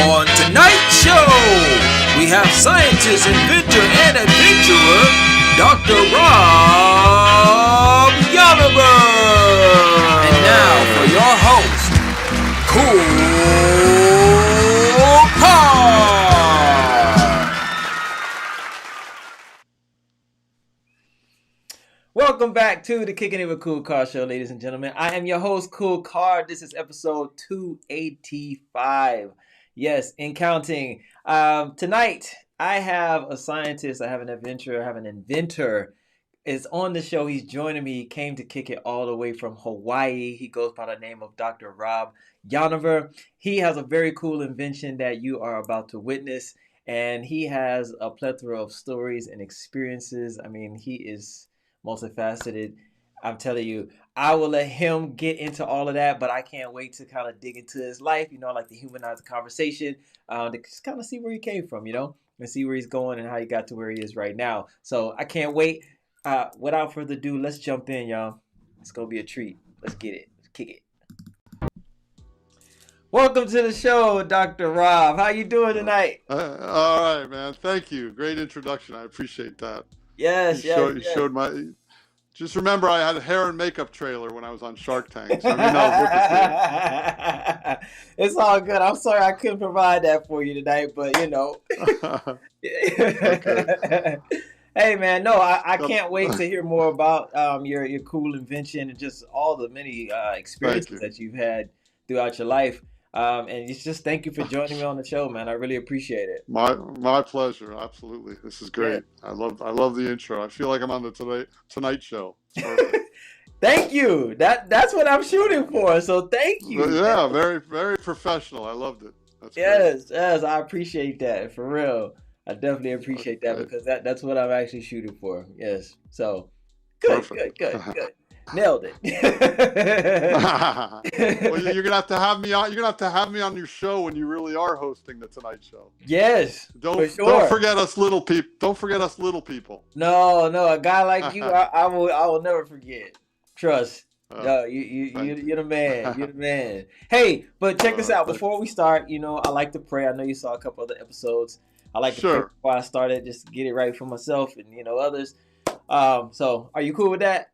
On tonight's show, we have scientist, inventor, and adventurer, Dr. Rob Yonover. And now for your host, KoolKard. Welcome back to the Kickin It with KoolKard show, ladies and gentlemen. I am your host, KoolKard. This is episode 285. Yes, and counting. Tonight, I have a scientist, I have an adventurer, I have an inventor. Is on the show. He's joining me. He came to kick it all the way from Hawaii. He goes by the name of Dr. Rob Yonover. He has a very cool invention that you are about to witness, and he has a plethora of stories and experiences. I mean, he is multifaceted. I'm telling you, I will let him get into all of that, but I can't wait to kind of dig into his life, you know, like to humanize the conversation, to just kind of see where he came from, you know, and see where he's going and how he got to where he is right now. So I can't wait. Without further ado, let's jump in, y'all. It's going to be a treat. Let's get it. Let's kick it. Welcome to the show, Dr. Rob. How you doing tonight? All right, man. Thank you. Great introduction. I appreciate that. Yes, you showed my... Just remember, I had a hair and makeup trailer when I was on Shark Tank. So I mean, it's all good. I'm sorry I couldn't provide that for you tonight, but you know. Okay. Hey, man, no, I can't wait to hear more about your cool invention and just all the many experiences that you've had throughout your life. And it's just thank you for joining me on the show, man. I really appreciate it. My pleasure. Absolutely. This is great. Yeah. I love the intro. I feel like I'm on the Tonight Show. Thank you. That's what I'm shooting for. So thank you. Yeah, very, very professional. I loved it. That's great. Yes, I appreciate that for real. I definitely appreciate that because that's what I'm actually shooting for. Yes. So good. Nailed it. Well, you're gonna have to have me on. You're gonna have to have me on your show when you really are hosting the Tonight Show. Yes. Don't forget us little people. Don't forget us little people. No, a guy like you, I will never forget. Trust. No, you're the man. You're the man. Hey, but check this out. Before we start, you know, I like to pray. I know you saw a couple other episodes. I like to pray before I started, just to get it right for myself and you know others. So are you cool with that?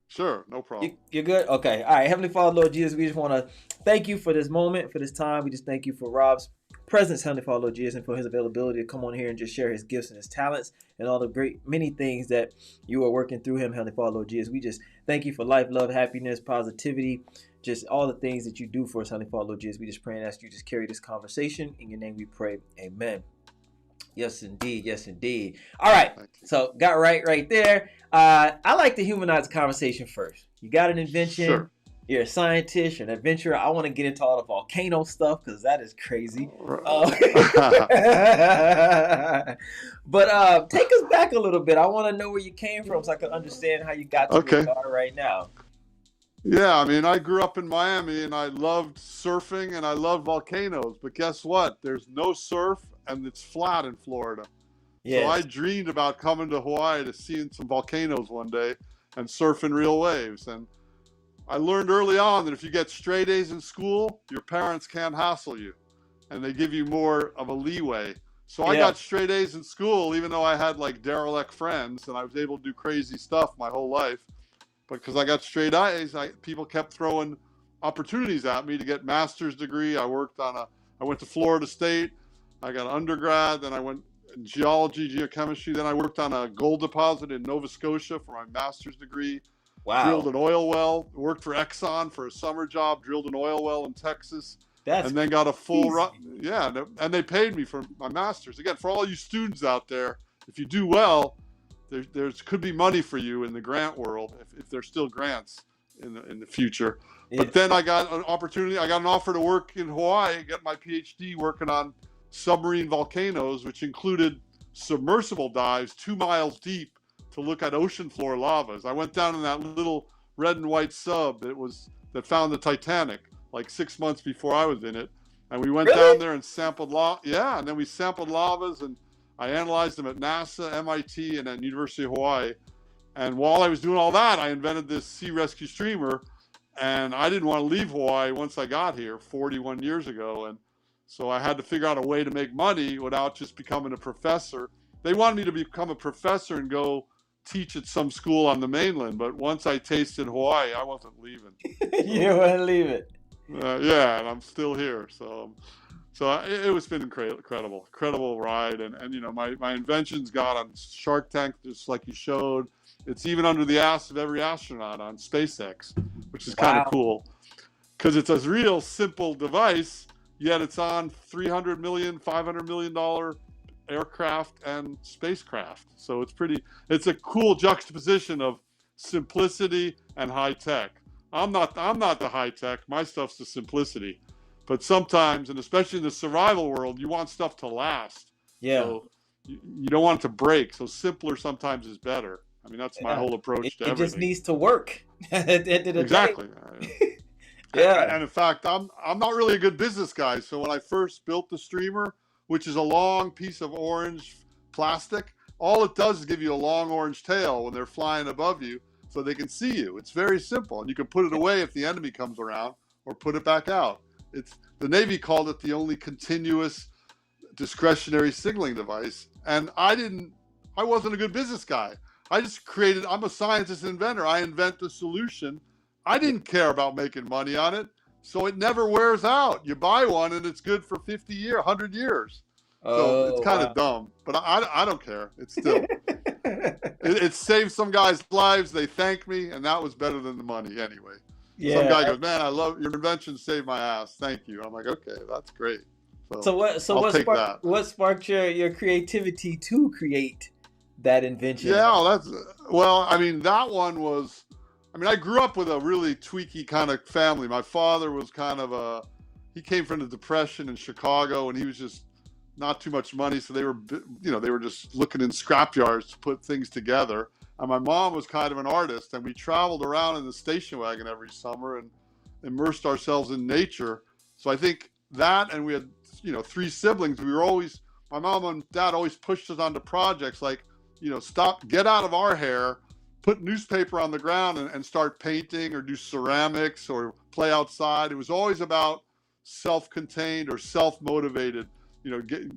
Sure, no problem. You're good? Okay. All right. Heavenly Father, Lord Jesus, we just want to thank you for this moment, for this time. We just thank you for Rob's presence, Heavenly Father, Lord Jesus, and for his availability to come on here and just share his gifts and his talents and all the many things that you are working through him, Heavenly Father, Lord Jesus. We just thank you for life, love, happiness, positivity, just all the things that you do for us, Heavenly Father, Lord Jesus. We just pray and ask you just carry this conversation. In your name we pray. Amen. Yes, indeed. Yes, indeed. All right. So got right there. I like to humanize the conversation first. You got an invention. Sure. You're a scientist. You're an adventurer. I want to get into all the volcano stuff because that is crazy. But take us back a little bit. I want to know where you came from so I can understand how you got to where you are right now. Yeah, I mean, I grew up in Miami and I loved surfing and I loved volcanoes. But guess what? There's no surf and it's flat in Florida. Yes. So I dreamed about coming to Hawaii to see some volcanoes one day and surfing real waves. And I learned early on that if you get straight A's in school, your parents can't hassle you and they give you more of a leeway. So I got straight A's in school, even though I had like derelict friends and I was able to do crazy stuff my whole life. But because I got straight A's, people kept throwing opportunities at me to get master's degree. I went to Florida State. I got an undergrad, then I went in geology, geochemistry. Then I worked on a gold deposit in Nova Scotia for my master's degree. Wow. Drilled an oil well, worked for Exxon for a summer job, drilled an oil well in Texas. And then got a full run. Yeah, and they paid me for my master's. Again, for all you students out there, if you do well, there could be money for you in the grant world if there's still grants in the future. Yeah. But then I got an opportunity. I got an offer to work in Hawaii, get my PhD working on submarine volcanoes, which included submersible dives 2 miles deep to look at ocean floor lavas. I went down in that little red and white sub that found the Titanic like 6 months before I was in it. And we went down there and sampled and then we sampled lavas and I analyzed them at NASA, MIT, and at University of Hawaii. And while I was doing all that, I invented this SeeRescue Streamer. And I didn't want to leave Hawaii once I got here 41 years ago. And So I had to figure out a way to make money without just becoming a professor. They wanted me to become a professor and go teach at some school on the mainland. But once I tasted Hawaii, I wasn't leaving. You didn't want to leave it. Yeah, and I'm still here. So it was been incredible ride. And you know, my inventions got on Shark Tank, just like you showed. It's even under the ass of every astronaut on SpaceX, which is kind of cool, because it's a real simple device, yet it's on $300 million, $500 million aircraft and spacecraft. So it's a cool juxtaposition of simplicity and high tech. I'm not the high tech. My stuff's the simplicity. But sometimes, and especially in the survival world, you want stuff to last. Yeah. So you don't want it to break. So simpler sometimes is better. I mean, that's my whole approach to everything. It just needs to work. Exactly. Yeah. And in fact, I'm not really a good business guy. So when I first built the streamer, which is a long piece of orange plastic, all it does is give you a long orange tail when they're flying above you so they can see you. It's very simple. And you can put it away if the enemy comes around, or put it back out. The Navy called it the only continuous discretionary signaling device. And I wasn't a good business guy. I'm a scientist and inventor. I invent the solution. I didn't care about making money on it. So it never wears out. You buy one and it's good for 50 years, 100 years. So it's kind of dumb, but I don't care. It's still, it saved some guys' lives. They thank me, and that was better than the money anyway. Yeah. Some guy goes, man, I love your invention, saved my ass. Thank you. I'm like, okay, that's great. What sparked your creativity to create that invention? Yeah, that one was, I grew up with a really tweaky kind of family. My father was kind of he came from the Depression in Chicago, and he was just not too much money. So they were just looking in scrapyards to put things together. And my mom was kind of an artist, and we traveled around in the station wagon every summer and immersed ourselves in nature. So I think that, and we had, 3 siblings. My mom and dad always pushed us onto projects like, get out of our hair, put newspaper on the ground and start painting, or do ceramics, or play outside. It was always about self-contained or self-motivated,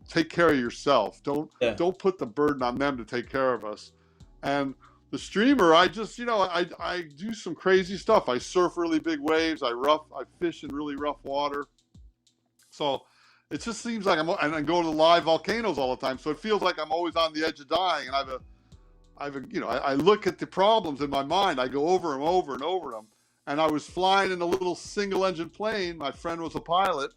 take care of yourself. Don't put the burden on them to take care of us. And the streamer, I just, I do some crazy stuff. I surf really big waves. I fish in really rough water. So it just seems like and I go to live volcanoes all the time. So it feels like I'm always on the edge of dying. And I look at the problems in my mind. I go over them over and over them. And I was flying in a little single engine plane. My friend was a pilot.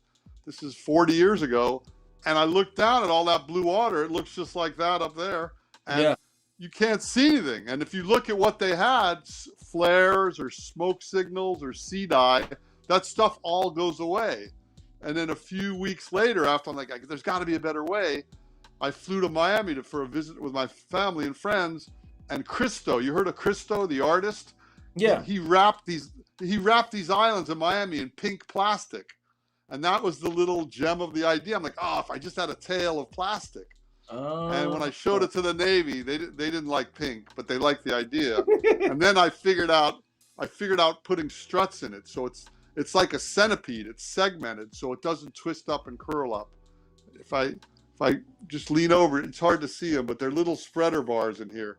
This is 40 years ago. And I looked down at all that blue water. It looks just like that up there. And you can't see anything. And if you look at what they had, flares or smoke signals or sea dye, that stuff all goes away. And then a few weeks later, after I'm like, there's got to be a better way, I flew to Miami for a visit with my family and friends. And Cristo, you heard of Cristo, the artist? Yeah. He wrapped these islands in Miami in pink plastic. And that was the little gem of the idea. I'm like, if I just had a tail of plastic. And when I showed it to the Navy, they didn't like pink, but they liked the idea. And then I figured out putting struts in it. So it's like a centipede. It's segmented, so it doesn't twist up and curl up. If I just lean over, it's hard to see them, but they're little spreader bars in here.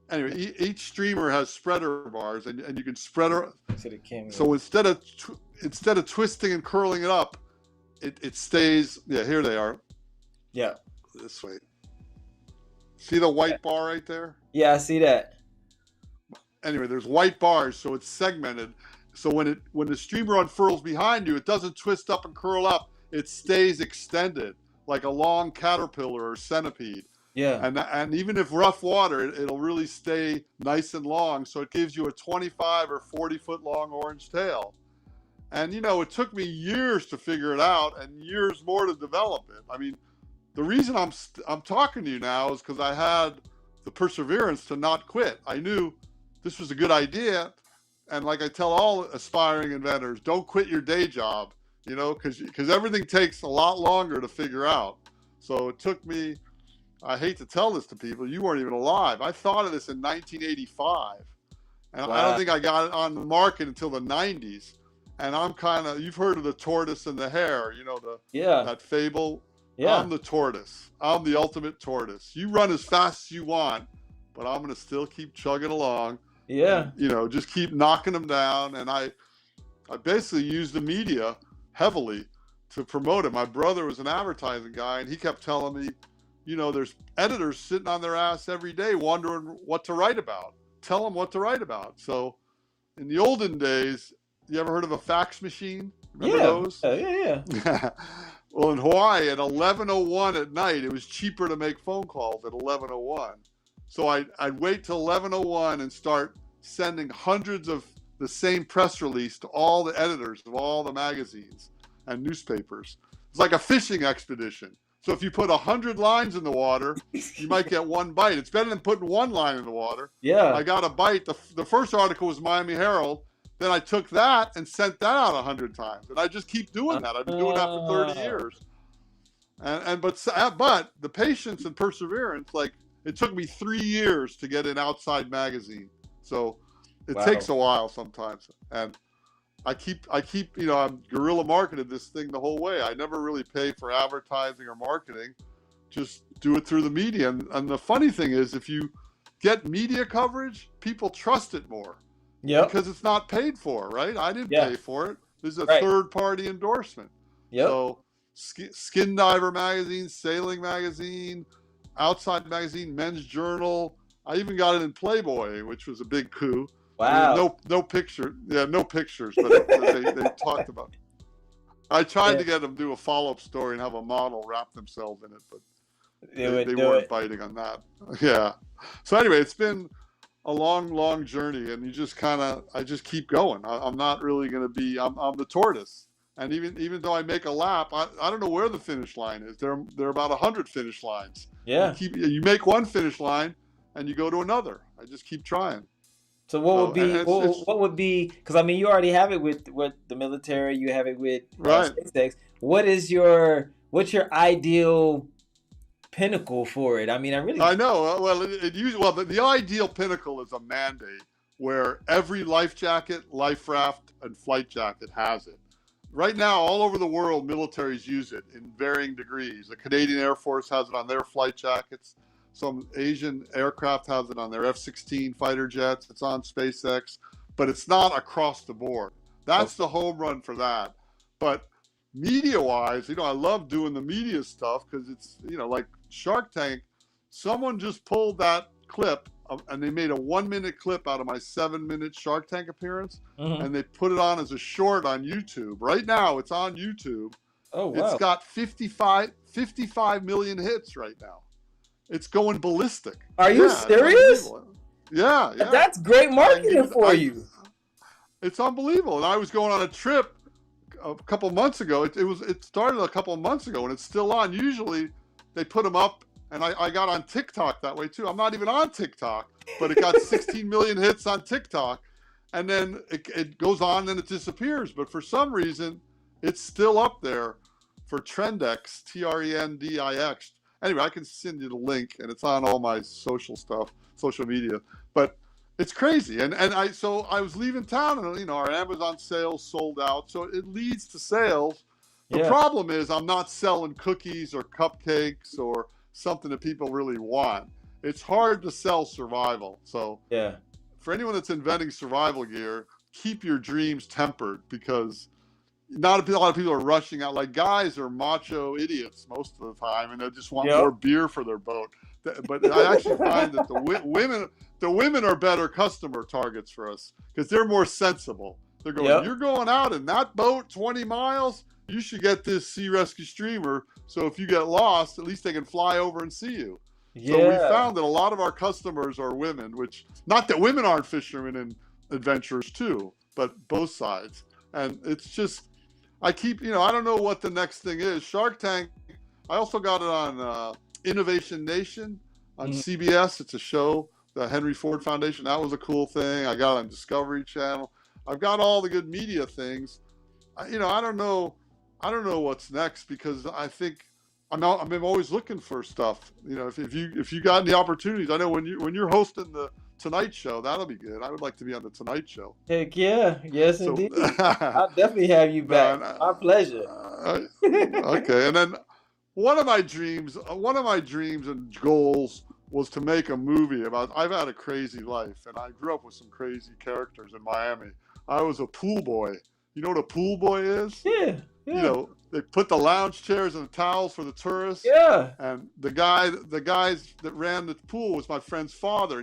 Anyway, each streamer has spreader bars, and you can spread it. So instead of twisting and curling it up, it stays. Yeah, here they are. Yeah. This way. See the white bar right there? Yeah, I see that. Anyway, there's white bars, so it's segmented. So when the streamer unfurls behind you, it doesn't twist up and curl up. It stays extended like a long caterpillar or centipede. Yeah. And even if rough water, it'll really stay nice and long. So it gives you a 25 or 40 foot long orange tail. And it took me years to figure it out and years more to develop it. The reason I'm talking to you now is because I had the perseverance to not quit. I knew this was a good idea. And like I tell all aspiring inventors, don't quit your day job, because everything takes a lot longer to figure out. So it took me, I hate to tell this to people, you weren't even alive. I thought of this in 1985. And wow. I don't think I got it on the market until the 90s. And I'm kind of, you've heard of the tortoise and the hare, you know, that fable. Yeah. I'm the tortoise. I'm the ultimate tortoise. You run as fast as you want, but I'm going to still keep chugging along. Yeah. And, you know, just keep knocking them down. And I basically use the media heavily to promote it. My brother was an advertising guy, and he kept telling me, you know, there's editors sitting on their ass every day wondering what to write about. Tell them what to write about. So in the olden days, you ever heard of a fax machine? Remember those? Yeah. Well, in Hawaii at 11:01 at night, it was cheaper to make phone calls at 11:01. So I'd wait till 11:01 and start sending hundreds of the same press release to all the editors of all the magazines and newspapers. It's like a fishing expedition. So if you put 100 lines in the water, you might get one bite. It's better than putting one line in the water. Yeah. I got a bite. The first article was Miami Herald. Then I took that and sent that out 100 times. And I just keep doing that. I've been doing that for 30 years. But the patience and perseverance, like it took me 3 years to get an outside magazine. So it takes a while sometimes. And I keep, you know, I'm guerrilla marketed this thing the whole way. I never really pay for advertising or marketing. Just do it through the media. And the funny thing is, if you get media coverage, people trust it more. Yeah. Because it's not paid for, right? I didn't pay for it. This is a third-party endorsement. Yep. So Skin Diver magazine, Sailing magazine, Outside magazine, Men's Journal. I even got it in Playboy, which was a big coup. Wow. I mean, no picture. Yeah, no pictures, but they talked about it. I tried to get them to do a follow-up story and have a model wrap themselves in it, but they weren't biting on that. Yeah. So anyway, it's been a long journey, and I just keep going. I'm not really going to be, I'm the tortoise. And even though I make a lap, I don't know where the finish line is. There are about 100 finish lines. Yeah. You make one finish line and you go to another. I just keep trying. So what would be, because I mean, you already have it with the military, you have it with SpaceX. What's your ideal pinnacle for it? I mean, I know. Well, the ideal pinnacle is a mandate where every life jacket, life raft, and flight jacket has it. Right now, all over the world, militaries use it in varying degrees. The Canadian Air Force has it on their flight jackets. Some Asian aircraft has it on their F-16 fighter jets. It's on SpaceX, but it's not across the board. That's the home run for that. But media-wise, you know, I love doing the media stuff because it's, you know, like Shark Tank. Someone just pulled that clip and they made a 1-minute clip out of my 7-minute Shark Tank appearance, and they put it on as a short on YouTube. Right now, it's on YouTube. Oh, wow. It's got 55 million hits right now. It's going ballistic. Are you serious? Yeah. That's great marketing for you. It's unbelievable. And I was going on a trip a couple months ago. It started a couple of months ago, and it's still on. Usually, they put them up, and I got on TikTok that way too. I'm not even on TikTok, but it got 16 million hits on TikTok, and then it goes on, and then it disappears. But for some reason, it's still up there for Trendix, Trendix. Anyway, I can send you the link, and it's on all my social media. But it's crazy. And I was leaving town, and you know, our Amazon sales sold out, so it leads to sales. The problem is I'm not selling cookies or cupcakes or something that people really want. It's hard to sell survival. So for anyone that's inventing survival gear, keep your dreams tempered, because not a lot of people are rushing out. Like, guys are macho idiots most of the time, and they just want more beer for their boat. But I actually find that the women are better customer targets for us because they're more sensible. They're going, you're going out in that boat 20 miles, you should get this SeeRescue Streamer. So if you get lost, at least they can fly over and see you. Yeah. So we found that a lot of our customers are women, which, not that women aren't fishermen and adventurers too, but both sides. And it's just, I keep, you know, I don't know what the next thing is. Shark Tank, I also got it on Innovation Nation on CBS. It's a show, the Henry Ford Foundation. That was a cool thing. I got it on Discovery Channel. I've got all the good media things. You know, I don't know what's next, because I think I'm always looking for stuff. You know, if you got any opportunities, I know when you're hosting the Tonight Show. That'll be good. I would like to be on the Tonight Show. Heck yeah. Yes, so, indeed. I'll definitely have you back. My pleasure. Okay. And then one of my dreams and goals was to make a movie about, I've had a crazy life, and I grew up with some crazy characters in Miami. I was a pool boy. You know what a pool boy is? Yeah. You know, they put the lounge chairs and the towels for the tourists. Yeah. And the guys that ran the pool was my friend's father,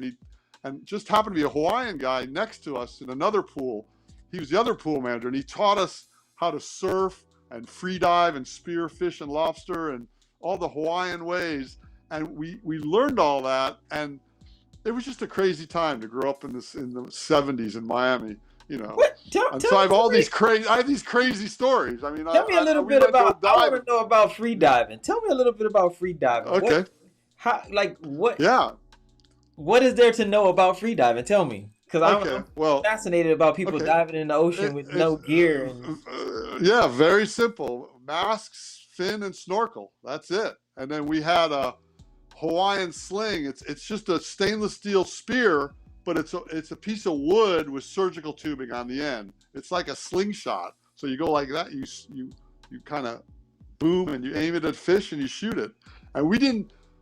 and just happened to be a Hawaiian guy next to us in another pool. He was the other pool manager, and he taught us how to surf and free dive and spear fish and lobster and all the Hawaiian ways. And we learned all that, and it was just a crazy time to grow up in the 70s in Miami. You know, so I have these crazy stories. I mean, tell me a little bit about. I want to know about free diving. Tell me a little bit about free diving. Okay. What? Yeah. What is there to know about free diving? Tell me, because I'm fascinated about people diving in the ocean with no gear. Yeah, very simple: masks, fin, and snorkel. That's it. And then we had a Hawaiian sling. It's just a stainless steel spear, but it's a piece of wood with surgical tubing on the end. It's like a slingshot. So you go like that, you kind of boom, and you aim it at fish and you shoot it. And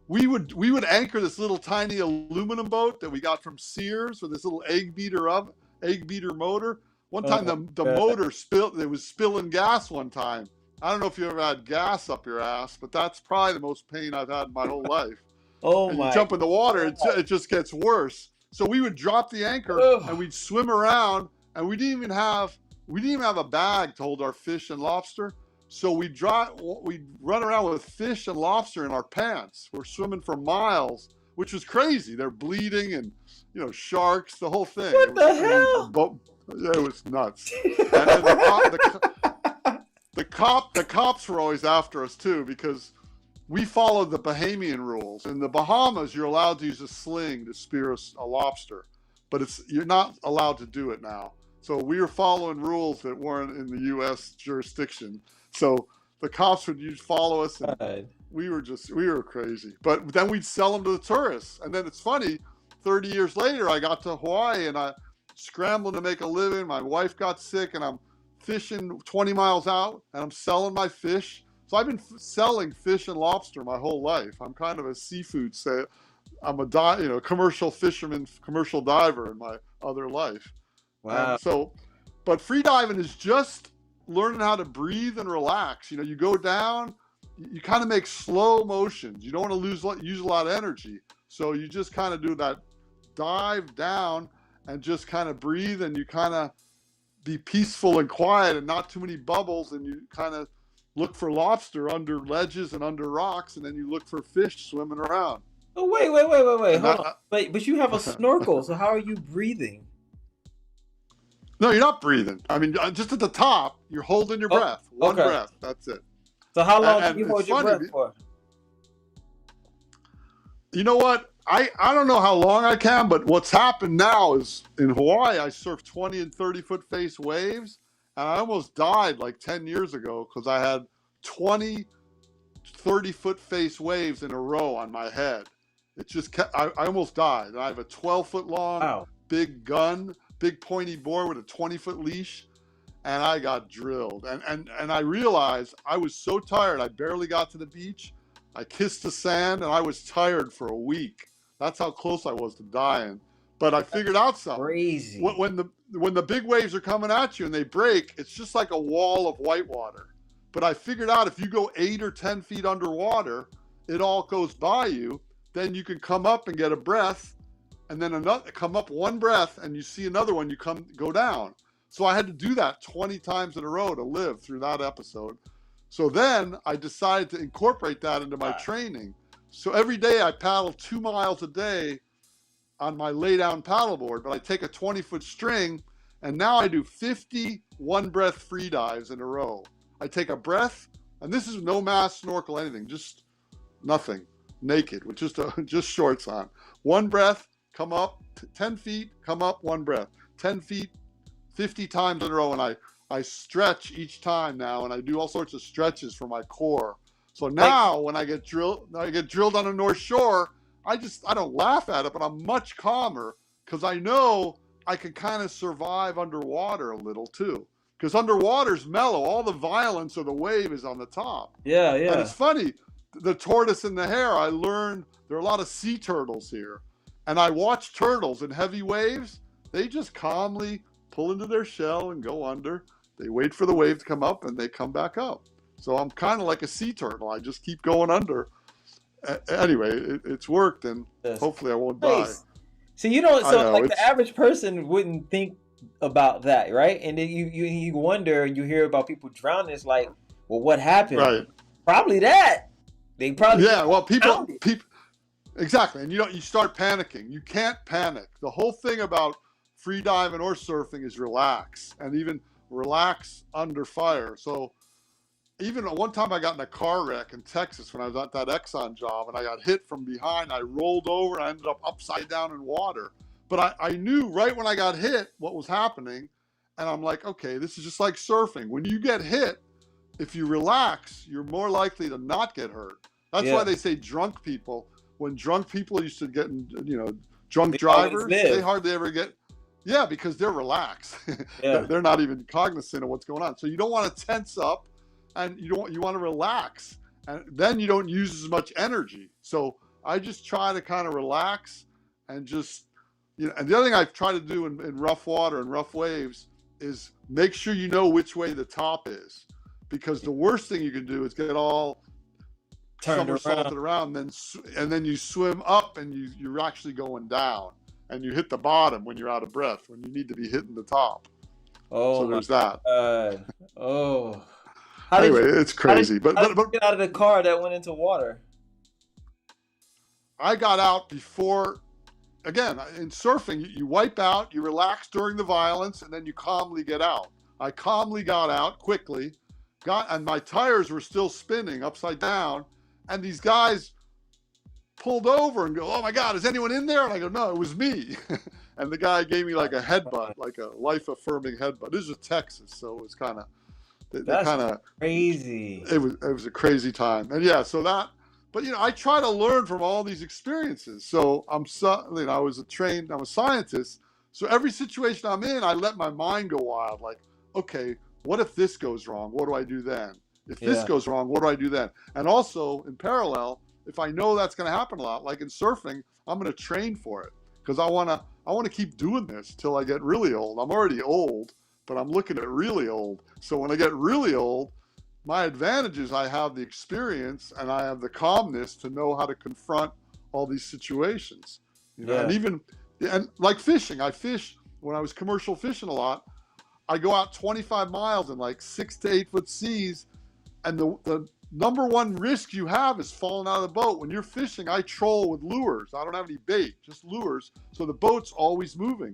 we would anchor this little tiny aluminum boat that we got from Sears with this little egg beater motor. One time the motor spilled. It was spilling gas one time. I don't know if you ever had gas up your ass, but that's probably the most pain I've had in my whole life. And you jump in the water, it just gets worse. So we would drop the anchor and we'd swim around, and we didn't even have a bag to hold our fish and lobster. So we'd run around with fish and lobster in our pants. We're swimming for miles, which was crazy. They're bleeding, and sharks, the whole thing. What the hell? It was nuts. And the cops were always after us too, because we followed the Bahamian rules. In the Bahamas, you're allowed to use a sling to spear a lobster, but you're not allowed to do it now. So we were following rules that weren't in the U.S. jurisdiction. So the cops would follow us, and we were crazy. But then we'd sell them to the tourists. And then it's funny, 30 years later, I got to Hawaii, and I scrambling to make a living. My wife got sick, and I'm fishing 20 miles out, and I'm selling my fish. So I've been selling fish and lobster my whole life. I'm kind of a seafood I'm a commercial fisherman, commercial diver in my other life. Wow. And but free diving is just learning how to breathe and relax. You go down, you kind of make slow motions. You don't want to use a lot of energy. So you just kind of do that dive down and just kind of breathe, and you kind of be peaceful and quiet and not too many bubbles, and you kind of look for lobster under ledges and under rocks, and then you look for fish swimming around. Oh, wait. Hold on. But you have a snorkel, so how are you breathing? No, you're not breathing. I mean, just at the top, you're holding your breath. One breath. That's it. So how long do you hold your breath for? You know what? I don't know how long I can, but what's happened now is in Hawaii, I surf 20 and 30-foot face waves, and I almost died like 10 years ago because I had 20 30-foot face waves in a row on my head. It just kept, I almost died. And I have a 12-foot long big gun, big pointy board with a 20-foot leash, and I got drilled. And I realized I was so tired. I barely got to the beach. I kissed the sand, and I was tired for a week. That's how close I was to dying. But I figured out something. Crazy. When the big waves are coming at you and they break, it's just like a wall of whitewater. But I figured out if you go 8 or 10 feet underwater, it all goes by you. Then you can come up and get a breath, and then come up one breath, and you see another one, you go down. So I had to do that 20 times in a row to live through that episode. So then I decided to incorporate that into my training. So every day I paddle 2 miles a day on my lay-down paddleboard, but I take a 20-foot string, and now I do 50 one-breath free dives in a row. I take a breath, and this is no mask, snorkel, anything, just nothing, naked, with just shorts on. One breath, come up, 10 feet, come up, one breath. 10 feet, 50 times in a row, and I stretch each time now, and I do all sorts of stretches for my core. So now when I get drilled on the North Shore, I don't laugh at it, but I'm much calmer because I know I can kind of survive underwater a little too. Because underwater's mellow. All the violence of the wave is on the top. Yeah. And it's funny, the tortoise and the hare, I learned there are a lot of sea turtles here. And I watch turtles in heavy waves. They just calmly pull into their shell and go under. They wait for the wave to come up and they come back up. So I'm kind of like a sea turtle. I just keep going under. Anyway, it's worked, and hopefully I won't die. So you don't. So like the average person wouldn't think about that, right? And then you wonder, you hear about people drowning. It's like, well, what happened? Right. Probably that. They probably well, people exactly, and you start panicking. You can't panic. The whole thing about free diving or surfing is relax, and even relax under fire. So even one time I got in a car wreck in Texas when I was at that Exxon job, and I got hit from behind. I rolled over and I ended up upside down in water. But I knew right when I got hit what was happening, and I'm like, okay, this is just like surfing. When you get hit, if you relax, you're more likely to not get hurt. That's why they say drunk people, when drunk people used to get, drunk drivers, they hardly ever get, because they're relaxed. They're not even cognizant of what's going on. So you don't want to tense up, and you want to relax, and then you don't use as much energy. So I just try to kind of relax and just, and the other thing I've tried to do in rough water and rough waves is make sure you know which way the top is, because the worst thing you can do is get all somersaulted around, and then you swim up and you're actually going down, and you hit the bottom when you're out of breath, when you need to be hitting the top. So there's that. Anyway, it's crazy. But get out of the car that went into water? I got out before. Again, in surfing, you wipe out, you relax during the violence, and then you calmly get out. I calmly got out quickly, and my tires were still spinning upside down, and these guys pulled over and go, "Oh my God, is anyone in there?" And I go, "No, it was me." And the guy gave me like a headbutt, like a life-affirming headbutt. This was Texas, so it was kind of, that's crazy. It was a crazy time, and so that. But I try to learn from all these experiences. So I'm a scientist. So every situation I'm in, I let my mind go wild. Like, okay, what if this goes wrong? What do I do then? If this goes wrong, what do I do then? And also in parallel, if I know that's going to happen a lot, like in surfing, I'm going to train for it, because I want to keep doing this till I get really old. I'm already old, but I'm looking at really old. So when I get really old, my advantage is I have the experience and I have the calmness to know how to confront all these situations. And like fishing, I fish when I was commercial fishing a lot. I go out 25 miles in like 6 to 8 foot seas, and the number one risk you have is falling out of the boat. When you're fishing, I troll with lures. I don't have any bait, just lures. So the boat's always moving.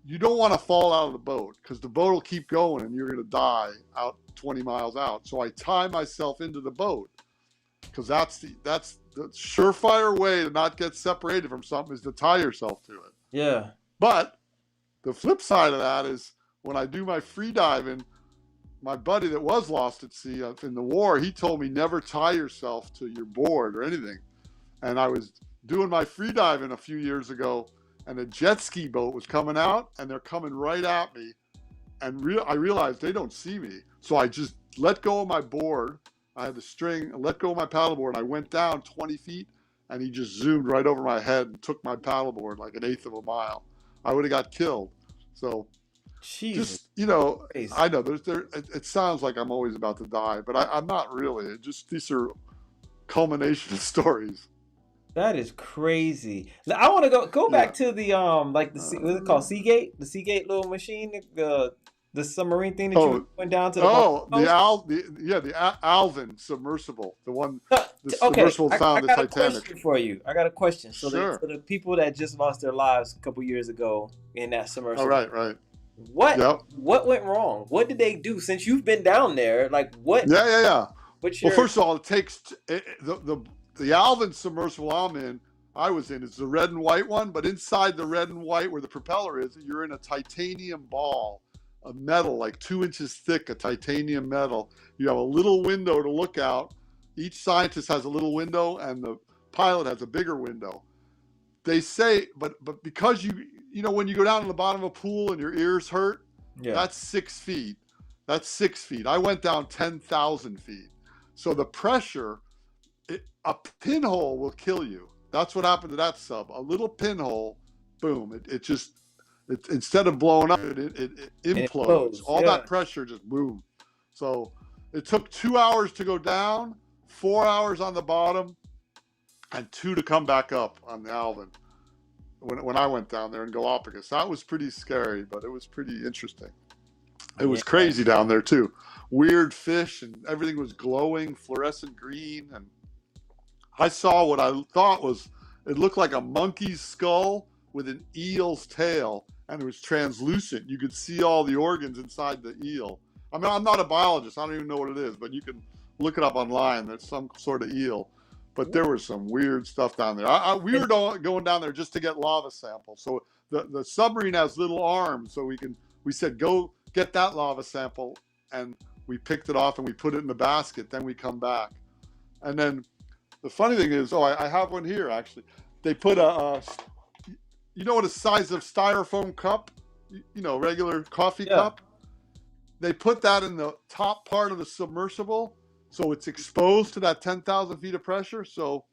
You don't want to fall out of the boat, because the boat will keep going and you're going to die out 20 miles out. So I tie myself into the boat, because that's the surefire way to not get separated from something, is to tie yourself to it. Yeah. But the flip side of that is when I do my free diving, my buddy that was lost at sea in the war, he told me never tie yourself to your board or anything. And I was doing my free diving a few years ago, and a jet ski boat was coming out, and they're coming right at me. And I realized they don't see me. So I just let go of my board. I had the string, let go of my paddleboard, and I went down 20 feet, and he just zoomed right over my head and took my paddleboard like an eighth of a mile. I would have got killed. So just, I know it sounds like I'm always about to die, but I'm not really. These are culmination stories. That is crazy. I want to go back to the what's it called, Seagate, the Seagate little machine, the submarine thing that you went down to. The Alvin submersible, the one submersible found the Titanic. I got a question for you. I got a question. So sure. The people that just lost their lives a couple years ago in that submersible. Oh, right. What went wrong? What did they do since you've been down there? Like what? Yeah. Well, first of all, it takes the Alvin submersible I was in is the red and white one, but inside the red and white where the propeller is, you're in a titanium ball of metal, like 2 inches thick, a titanium metal. You have a little window to look out. Each scientist has a little window, and the pilot has a bigger window. they say, but because you know, when you go down to the bottom of a pool and your ears hurt, that's 6 feet. That's 6 feet. I went down 10,000 feet. So the pressure, a pinhole will kill you. That's what happened to that sub. A little pinhole, boom. It just, instead of blowing up, it implodes. All that pressure just boom. So it took 2 hours to go down, 4 hours on the bottom, and 2 to come back up on the Alvin. When I went down there in Galapagos, that was pretty scary, but it was pretty interesting. It was crazy down there too. Weird fish, and everything was glowing, fluorescent green. And I saw what I thought was, it looked like a monkey's skull with an eel's tail, and it was translucent. You could see all the organs inside the eel. I mean, I'm not a biologist. I don't even know what it is, but you can look it up online. There's some sort of eel. But there was some weird stuff down there. We were going down there just to get lava samples. So the submarine has little arms, so we said, go get that lava sample, and we picked it off and we put it in the basket. Then we come back. And then the funny thing is, I have one here actually. They put you know what a size of styrofoam cup, you know, regular coffee cup? They put that in the top part of the submersible, so it's exposed to that 10,000 feet of pressure. So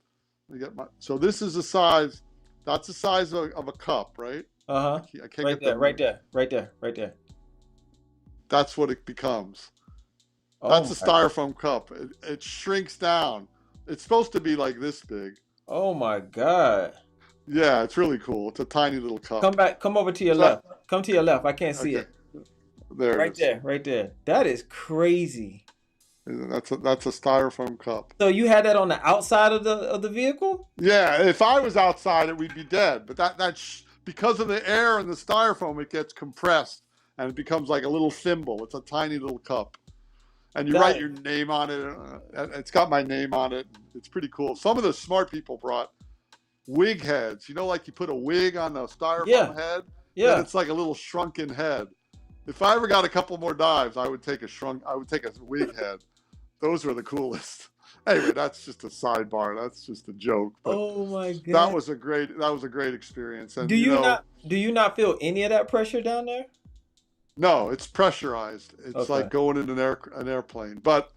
this is the size, that's the size of a cup, right? I can't right there, right there. That's what it becomes. That's a styrofoam cup. It shrinks down. It's supposed to be like this big. Oh my God. Yeah, it's really cool. It's a tiny little cup. Come over to your left. Come to your left. I can't see it. There it is. Right there. That is crazy. That's a styrofoam cup. So you had that on the outside of the vehicle? Yeah, if I was outside, we'd be dead. But that's because of the air and the styrofoam, it gets compressed and it becomes like a little thimble. It's a tiny little cup, and you write your name on it. It's got my name on it. It's pretty cool. Some of the smart people brought wig heads. You know, like you put a wig on a styrofoam head. Yeah, and it's like a little shrunken head. If I ever got a couple more dives, I would take a wig head. Those were the coolest. Anyway, that's just a sidebar. That's just a joke. But oh my God. That was a great experience. And do you not feel any of that pressure down there? No, it's pressurized. It's like going in an airplane. But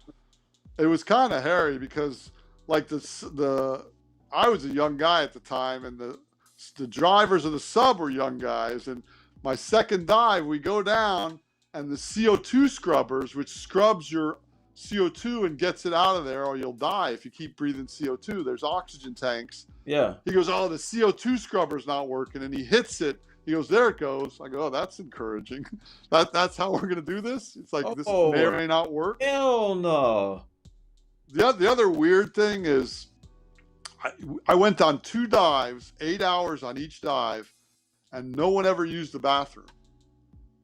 it was kind of hairy because like I was a young guy at the time, and the drivers of the sub were young guys, and my second dive, we go down, and the CO2 scrubbers, which scrubs your CO2 and gets it out of there, or you'll die if you keep breathing CO2. There's oxygen tanks. Yeah. He goes, oh, the CO2 scrubber's not working, and he hits it. He goes, there it goes. I go, oh, that's encouraging. That's how we're gonna do this. It's like this may or may not work. Hell no. The other weird thing is, I went on 2 dives, 8 hours on each dive, and no one ever used the bathroom,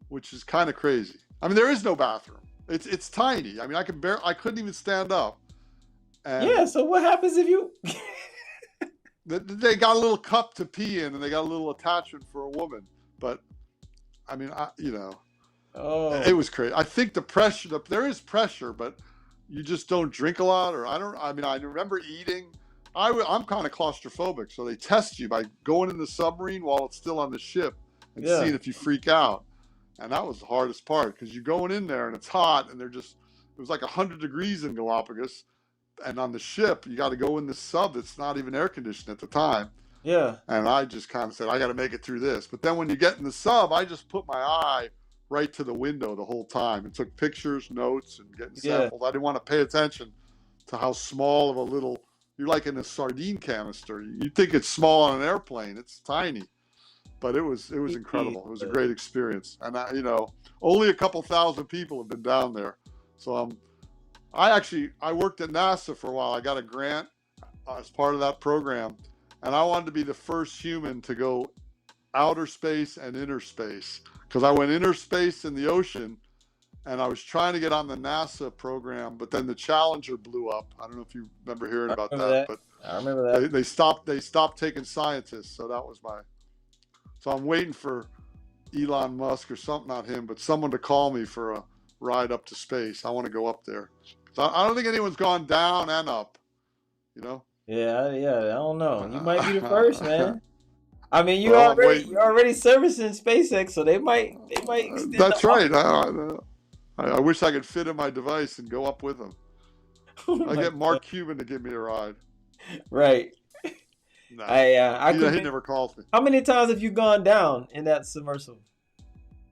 which is kind of crazy. I mean, there is no bathroom. It's tiny. I mean, I couldn't even stand up. And so what happens if you? They got a little cup to pee in, and they got a little attachment for a woman. But I mean, it was crazy. I think the pressure, there is pressure, but you just don't drink a lot, or I remember eating. I'm kind of claustrophobic, so they test you by going in the submarine while it's still on the ship and seeing if you freak out. And that was the hardest part, because you're going in there and it's hot, and it was like 100 degrees in Galapagos. And on the ship, you got to go in the sub that's not even air conditioned at the time. Yeah. And I just kind of said, I got to make it through this. But then when you get in the sub, I just put my eye right to the window the whole time and took pictures, notes, and getting samples. I didn't want to pay attention to how small of a little, you're like in a sardine canister. You think it's small on an airplane. It's tiny. But it was incredible. It was a great experience. And only a couple thousand people have been down there. So I worked at NASA for a while. I got a grant as part of that program, and I wanted to be the first human to go outer space and inner space, because I went inner space in the ocean, and I was trying to get on the NASA program, but then the Challenger blew up. I don't know if you remember hearing about that, but I remember that. They stopped taking scientists, so that was so I'm waiting for Elon Musk or something, not him, but someone to call me for a ride up to space. I want to go up there. So I don't think anyone's gone down and up, Yeah, I don't know. You might be the first, man. I mean, Well, I'm waiting. you're already servicing SpaceX, so they might extend That's the right. I wish I could fit in my device and go up with them. Oh I my get Mark God. Cuban to give me a ride. Right. Nah, I he could. never calls me. How many times have you gone down in that submersible?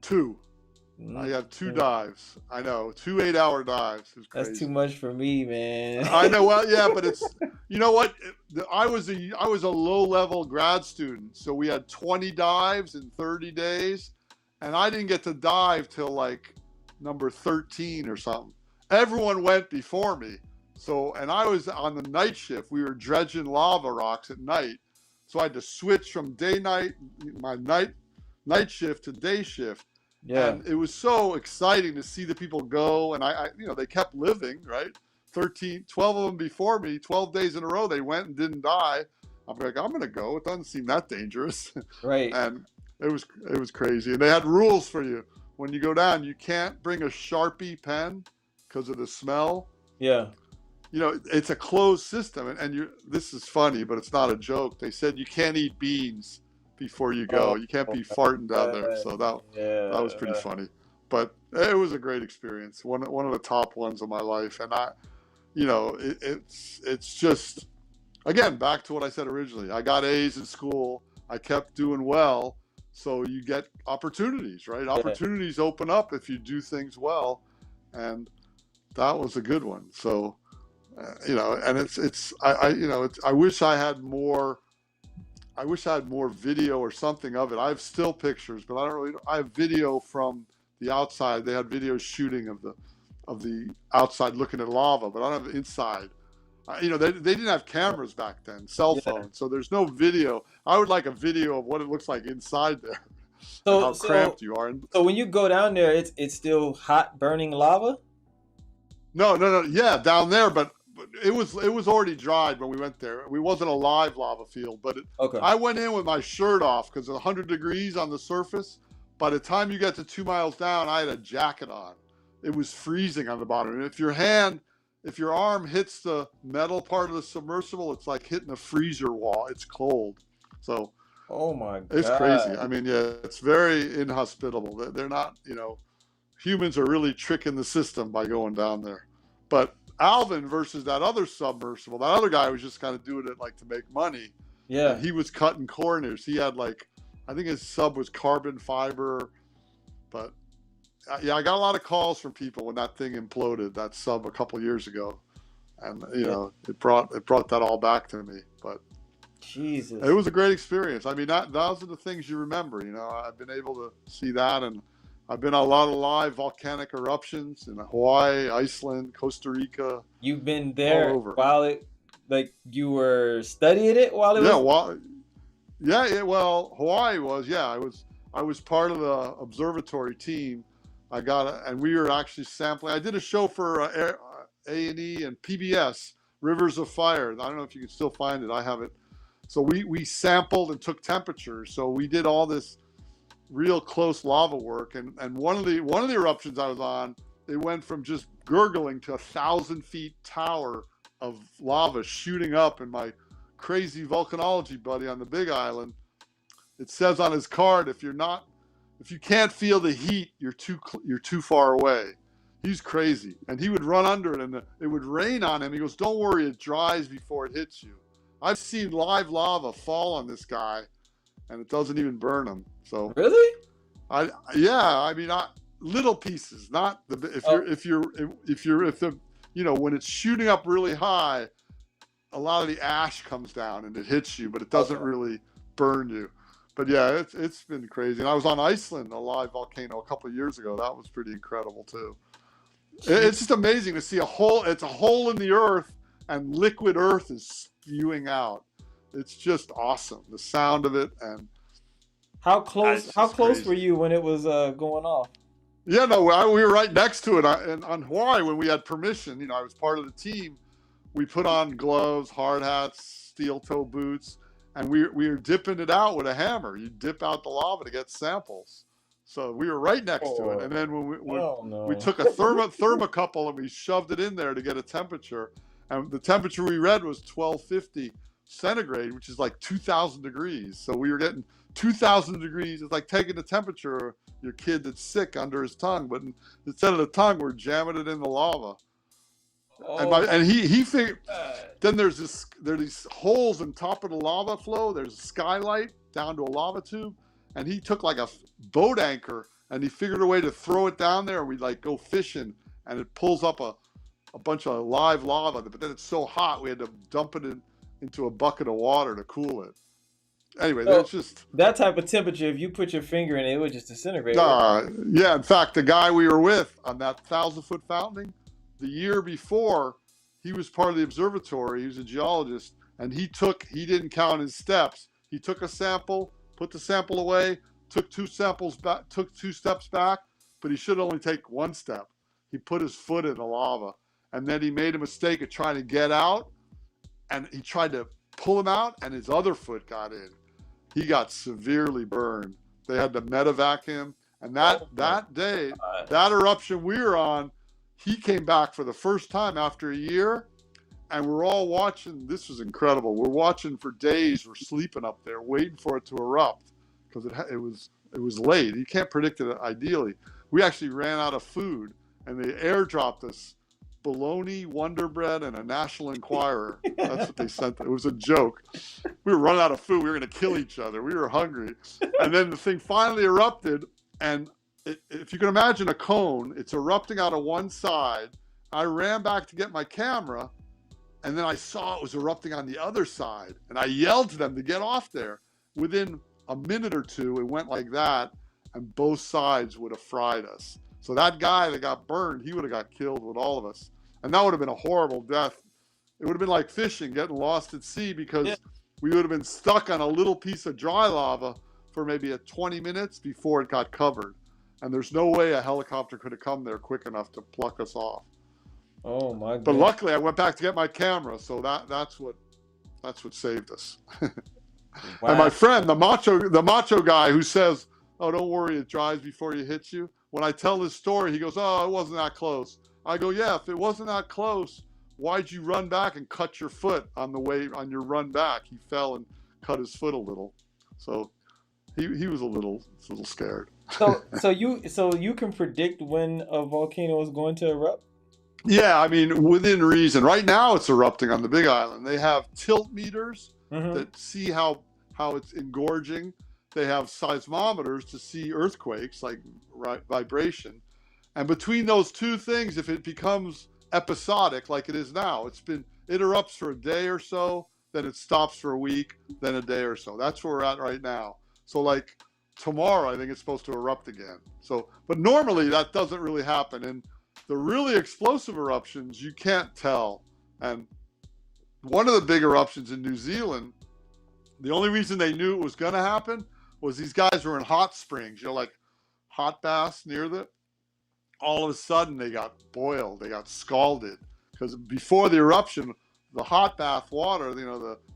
2. I Mm, had 2 dives. I know, 2 8-hour dives. It was That's too crazy. much for me, man. I know. Well, yeah, but it's, you know what? I was a low level grad student, so we had 20 dives in 30 days, and I didn't get to dive till like number 13 or something. Everyone went before me. So, and I was on the night shift. We were dredging lava rocks at night, so I had to switch from my night shift to day shift. Yeah. And it was so exciting to see the people go, and they kept living, right? 12 of them before me, 12 days in a row, they went and didn't die. I'm like, I'm gonna go. It doesn't seem that dangerous. Right. And it was crazy. And they had rules for you when you go down. You can't bring a Sharpie pen because of the smell. Yeah. It's a closed system, and this is funny, but it's not a joke. They said you can't eat beans before you go. You can't be farting down there. So that was pretty funny. But it was a great experience. One of the top ones of my life. And it's just, again, back to what I said originally. I got A's in school. I kept doing well. So you get opportunities, right? Opportunities open up if you do things well. And that was a good one. So, and I wish I had more video or something of it. I have still pictures, but I have video from the outside. They had video shooting of the outside looking at lava, but I don't have inside. They didn't have cameras back then, cell phones, so there's no video. I would like a video of what it looks like inside there, and how cramped you are. So when you go down there, it's still hot, burning lava? No, yeah, down there, but it was already dried when we went there. We wasn't a live lava field, but I went in with my shirt off because it's 100 degrees on the surface. By the time you get to 2 miles down, I had a jacket on. It was freezing on the bottom. And if your arm hits the metal part of the submersible, it's like hitting a freezer wall. It's cold. So, oh my God, it's crazy. I mean, yeah, it's very inhospitable. They're not, humans are really tricking the system by going down there. But Alvin versus that other submersible, that other guy was just kind of doing it like to make money. Yeah. And he was cutting corners. He had I think his sub was carbon fiber. But yeah, I got a lot of calls from people when that thing imploded, that sub a couple years ago. And, it brought that all back to me. But Jesus, it was a great experience. I mean, those are the things you remember. I've been able to see that, and I've been on a lot of live volcanic eruptions in Hawaii, Iceland, Costa Rica. You've been there while you were studying it while it was? Well, Hawaii was, I was part of the observatory team. And we were actually sampling. I did a show for A&E and PBS, Rivers of Fire. I don't know if you can still find it. I have it. So we sampled and took temperatures. So we did all this real close lava work, and one of the eruptions I was on, they went from just gurgling to 1,000 feet tower of lava shooting up. And my crazy volcanology buddy on the Big Island, it says on his card, if you can't feel the heat, you're too far away. He's crazy, and he would run under it, and it would rain on him. He goes, "Don't worry, it dries before it hits you." I've seen live lava fall on this guy, and it doesn't even burn him. So really, little pieces, not when it's shooting up really high, a lot of the ash comes down and it hits you, but it doesn't really burn you. But yeah, it's been crazy. And I was on Iceland, a live volcano, a couple of years ago. That was pretty incredible too. It's just amazing to see it's a hole in the earth, and liquid earth is spewing out. It's just awesome, the sound of it. And how close were you when it was going off? Yeah, no, we were right next to it. And on Hawaii, when we had permission, I was part of the team. We put on gloves, hard hats, steel toe boots, and we were dipping it out with a hammer. You dip out the lava to get samples. So we were right next to it. And then when we took a thermocouple and we shoved it in there to get a temperature, and the temperature we read was 1250. centigrade, which is like 2,000 degrees. So we were getting 2,000 degrees. It's like taking the temperature of your kid that's sick under his tongue, but instead of the tongue, we're jamming it in the lava. Oh, and he figured. Then there's these holes in top of the lava flow. There's a skylight down to a lava tube, and he took like a boat anchor and he figured a way to throw it down there. We'd like go fishing, and it pulls up a bunch of live lava. But then it's so hot, we had to dump it into a bucket of water to cool it. Anyway, so there's just that type of temperature. If you put your finger in it, it would just disintegrate. Yeah. In fact, the guy we were with on that 1,000-foot fountain, the year before, he was part of the observatory. He was a geologist, and he didn't count his steps. He took a sample, put the sample away, took 2 steps back, but he should only take 1 step. He put his foot in the lava, and then he made a mistake of trying to get out, and he tried to pull him out, and his other foot got in. He got severely burned. They had to medevac him, and that day, that eruption we were on, he came back for the first time after a year, and we're all watching. This was incredible. We're watching for days. We're sleeping up there, waiting for it to erupt, because it was late. You can't predict it ideally. We actually ran out of food, and they airdropped us bologna, Wonder Bread, and a National Enquirer. That's what they sent. It was a joke. We were running out of food. We were going to kill each other. We were hungry. And then the thing finally erupted, and if you can imagine a cone, it's erupting out of one side. I ran back to get my camera, and then I saw it was erupting on the other side, and I yelled to them to get off there. Within a minute or two, it went like that, and both sides would have fried us. So that guy that got burned, he would have got killed with all of us. And that would have been a horrible death. It would have been like fishing, getting lost at sea, because we would have been stuck on a little piece of dry lava for maybe 20 minutes before it got covered. And there's no way a helicopter could have come there quick enough to pluck us off. Oh my God. But luckily I went back to get my camera, so that's what saved us. Wow. And my friend, the macho guy who says, "Oh, don't worry, it dries before it hits you." When I tell this story, he goes, "Oh, it wasn't that close." I go, "Yeah, if it wasn't that close, why'd you run back and cut your foot on your run back?" He fell and cut his foot a little. So he was a little scared. So you can predict when a volcano is going to erupt? Yeah, I mean, within reason. Right now it's erupting on the Big Island. They have tilt meters that see how it's engorging. They have seismometers to see earthquakes, like vibration. And between those two things, if it becomes episodic like it is now, it erupts for a day or so, then it stops for a week, then a day or so. That's where we're at right now. So like tomorrow, I think it's supposed to erupt again. So, but normally that doesn't really happen. And the really explosive eruptions, you can't tell. And one of the big eruptions in New Zealand, the only reason they knew it was going to happen was these guys were in hot springs, like hot baths near the. All of a sudden they got boiled, they got scalded, because before the eruption, the hot bath water,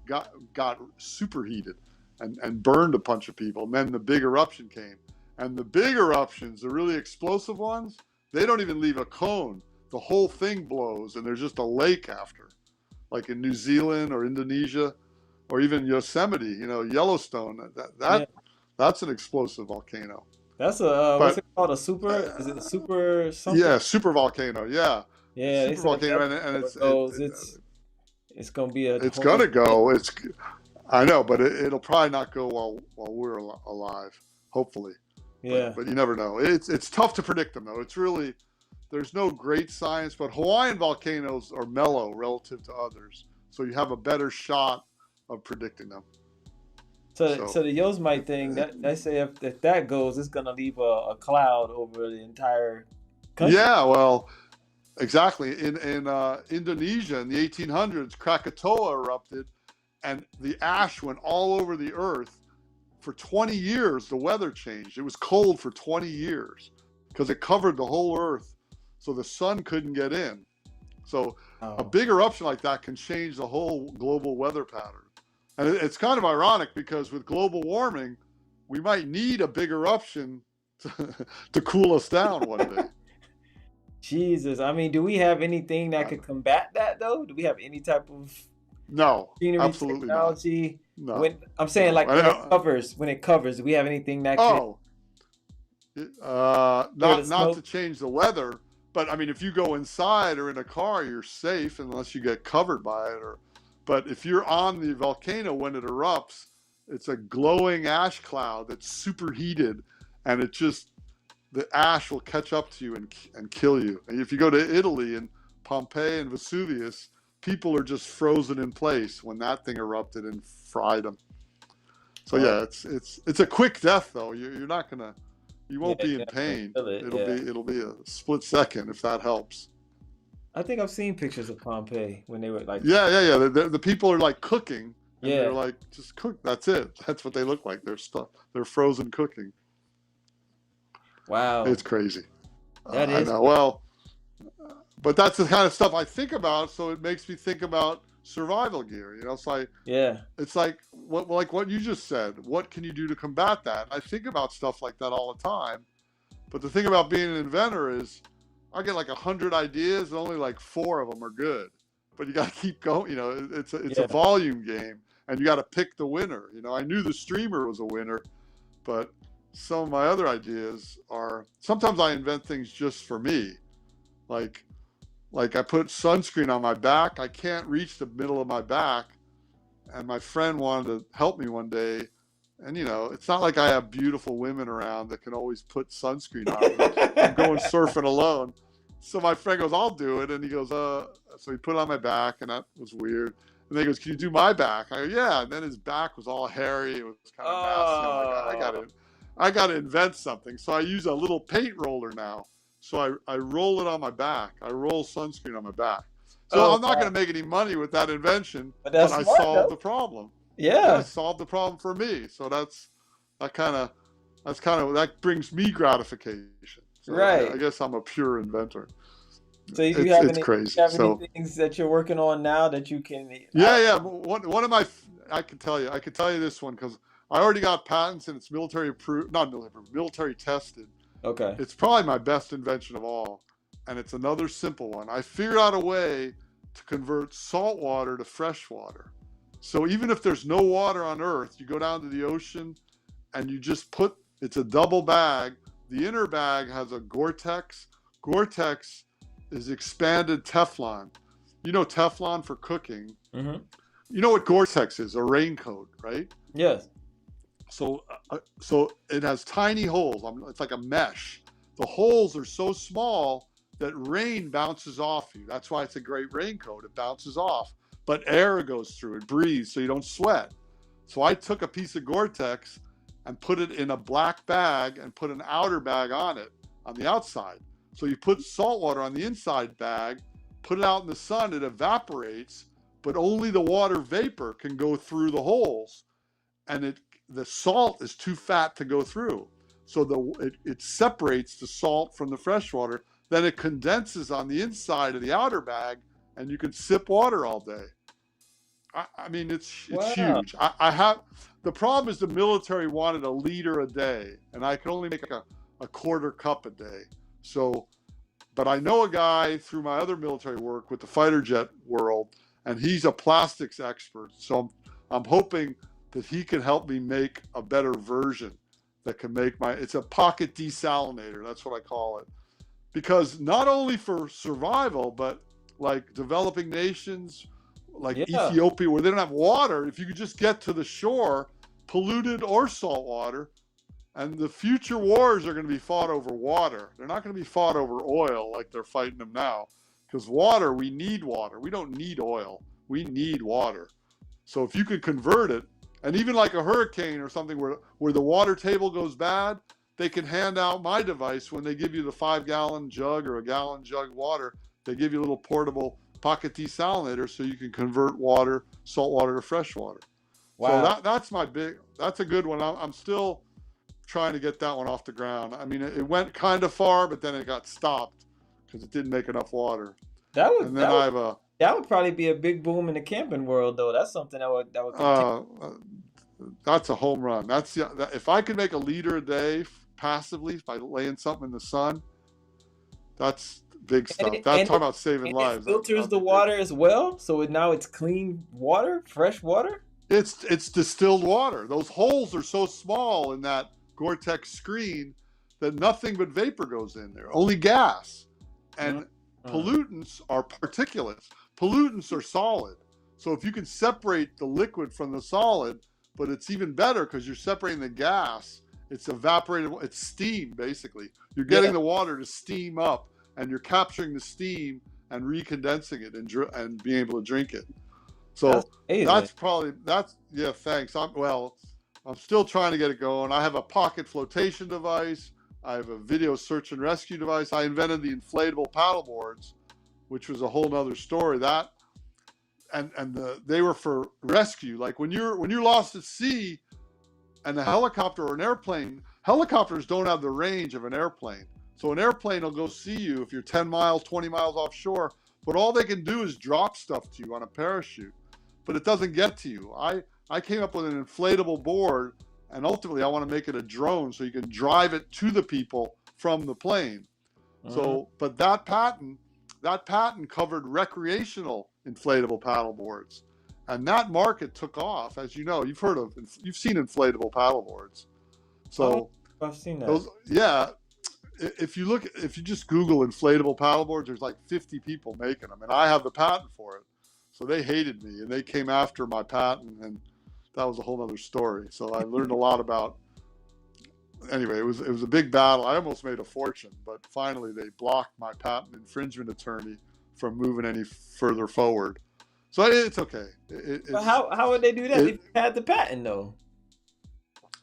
got superheated and burned a bunch of people. And then the big eruption came. And the big eruptions, the really explosive ones, they don't even leave a cone. The whole thing blows, and there's just a lake after, like in New Zealand or Indonesia, or even Yosemite, Yellowstone. That's an explosive volcano. That's what's it called? Is it a super something? Yeah, super volcano. Yeah. Yeah, super volcano, and it's gonna be it's gonna go. I know, but it'll probably not go while we're alive. Hopefully. Yeah. But you never know. It's tough to predict them though. It's really, there's no great science, but Hawaiian volcanoes are mellow relative to others, so you have a better shot of predicting them. So the Yosemite thing, they say if that goes, it's gonna leave a cloud over the entire country. Yeah, well, exactly. In Indonesia in the 1800s, Krakatoa erupted, and the ash went all over the earth. For 20 years, the weather changed. It was cold for 20 years because it covered the whole earth, so the sun couldn't get in. So a big eruption like that can change the whole global weather pattern. And it's kind of ironic because with global warming, we might need a big eruption to cool us down one day. Jesus, I mean, do we have anything that could combat that though? Do we have any type of No, machinery absolutely not. technology? No. When I'm saying like when it covers, do we have anything that could not to change the weather, but I mean, if you go inside or in a car, you're safe unless you get covered by it. But if you're on the volcano when it erupts, it's a glowing ash cloud that's superheated, and the ash will catch up to you and kill you. And if you go to Italy and Pompeii and Vesuvius, people are just frozen in place when that thing erupted and fried them. So yeah, it's a quick death though. You're not gonna. You won't be in pain. It'll be a split second if that helps. I think I've seen pictures of Pompeii when they were like. Yeah. The people are like cooking. And they're like, just cook. That's it. That's what they look like. They're frozen cooking. Wow. It's crazy. That is. I know. Well, but that's the kind of stuff I think about. So it makes me think about survival gear. So it's like what you just said. What can you do to combat that? I think about stuff like that all the time. But the thing about being an inventor is, I get like 100 ideas, and only like 4 of them are good. But you got to keep going. It's a volume game, and you got to pick the winner. I knew the streamer was a winner, but some of my other ideas are, sometimes I invent things just for me. Like I put sunscreen on my back. I can't reach the middle of my back. And my friend wanted to help me one day. And, it's not like I have beautiful women around that can always put sunscreen on. I'm going surfing alone. So my friend goes, I'll do it. And he goes, so he put it on my back, and that was weird. And then he goes, can you do my back? I go, yeah. And then his back was all hairy. It was kind of nasty. I'm like, I got to invent something. So I use a little paint roller now. So I roll it on my back. I roll sunscreen on my back. So I'm not going to make any money with that invention, but I solved the problem. Yeah. I solved the problem for me. So that brings me gratification. So right. I guess I'm a pure inventor. So you have any things that you're working on now that you can? Yeah. One of my, I can tell you this one because I already got patents and it's military approved, not military tested. Okay. It's probably my best invention of all. And it's another simple one. I figured out a way to convert salt water to fresh water. So even if there's no water on Earth, you go down to the ocean and you just it's a double bag. The inner bag has a Gore-Tex. Gore-Tex is expanded Teflon. Teflon for cooking. Mm-hmm. You know what Gore-Tex is? A raincoat, right? Yes. So it has tiny holes. It's like a mesh. The holes are so small that rain bounces off you. That's why it's a great raincoat. It bounces off, but air goes through. It breathes, so you don't sweat. So I took a piece of Gore-Tex and put it in a black bag and put an outer bag on it on the outside. So you put salt water on the inside bag, put it out in the sun, it evaporates, but only the water vapor can go through the holes, and the salt is too fat to go through. So it separates the salt from the fresh water. Then it condenses on the inside of the outer bag, and you can sip water all day. I mean, it's huge. The problem is the military wanted a liter a day, and I can only make a quarter cup a day. So, but I know a guy through my other military work with the fighter jet world, and he's a plastics expert. So I'm hoping that he can help me make a better version that can make it's a pocket desalinator. That's what I call it. Because not only for survival, but like developing nations, like Ethiopia, where they don't have water, if you could just get to the shore, polluted or salt water, and the future wars are going to be fought over water. They're not going to be fought over oil like they're fighting them now. Because water, we need water. We don't need oil. We need water. So if you could convert it, and even like a hurricane or something where the water table goes bad, they can hand out my device when they give you the 5-gallon jug or a gallon jug water. They give you a little portable pocket desalinator so you can convert salt water to fresh water. Wow. So that's a good one. I'm still trying to get that one off the ground. I mean, it went kind of far, but then it got stopped because it didn't make enough water. That would probably be a big boom in the camping world, though. That's something that would continue. That's a home run. If I could make a liter a day passively by laying something in the sun, that's big stuff. That's talking about saving lives. It filters the water as well, so now it's clean water, fresh water. It's distilled water. Those holes are so small in that Gore-Tex screen that nothing but vapor goes in there, only gas. And pollutants are particulates. Pollutants are solid. So if you can separate the liquid from the solid, but it's even better because you're separating the gas, it's evaporated, it's steam basically. You're getting the water to steam up, and you're capturing the steam and recondensing it and being able to drink it. So thanks. I'm still trying to get it going. I have a pocket flotation device. I have a video search and rescue device. I invented the inflatable paddle boards, which was a whole nother story. They were for rescue. Like when you're lost at sea, and a helicopter or an airplane, helicopters don't have the range of an airplane. So an airplane will go see you if you're 10 miles, 20 miles offshore, but all they can do is drop stuff to you on a parachute, but it doesn't get to you. I came up with an inflatable board, and ultimately I want to make it a drone so you can drive it to the people from the plane. So, but that patent covered recreational inflatable paddle boards. And that market took off, as you know. You've seen inflatable paddle boards. So I've seen that. If you just Google inflatable paddle boards, there's like 50 people making them, and I have the patent for it. So they hated me, and they came after my patent, and that was a whole other story. So I learned a lot about. Anyway, it was a big battle. I almost made a fortune, but finally they blocked my patent infringement attorney from moving any further forward. So it's okay. But how would they do that if you had the patent, though?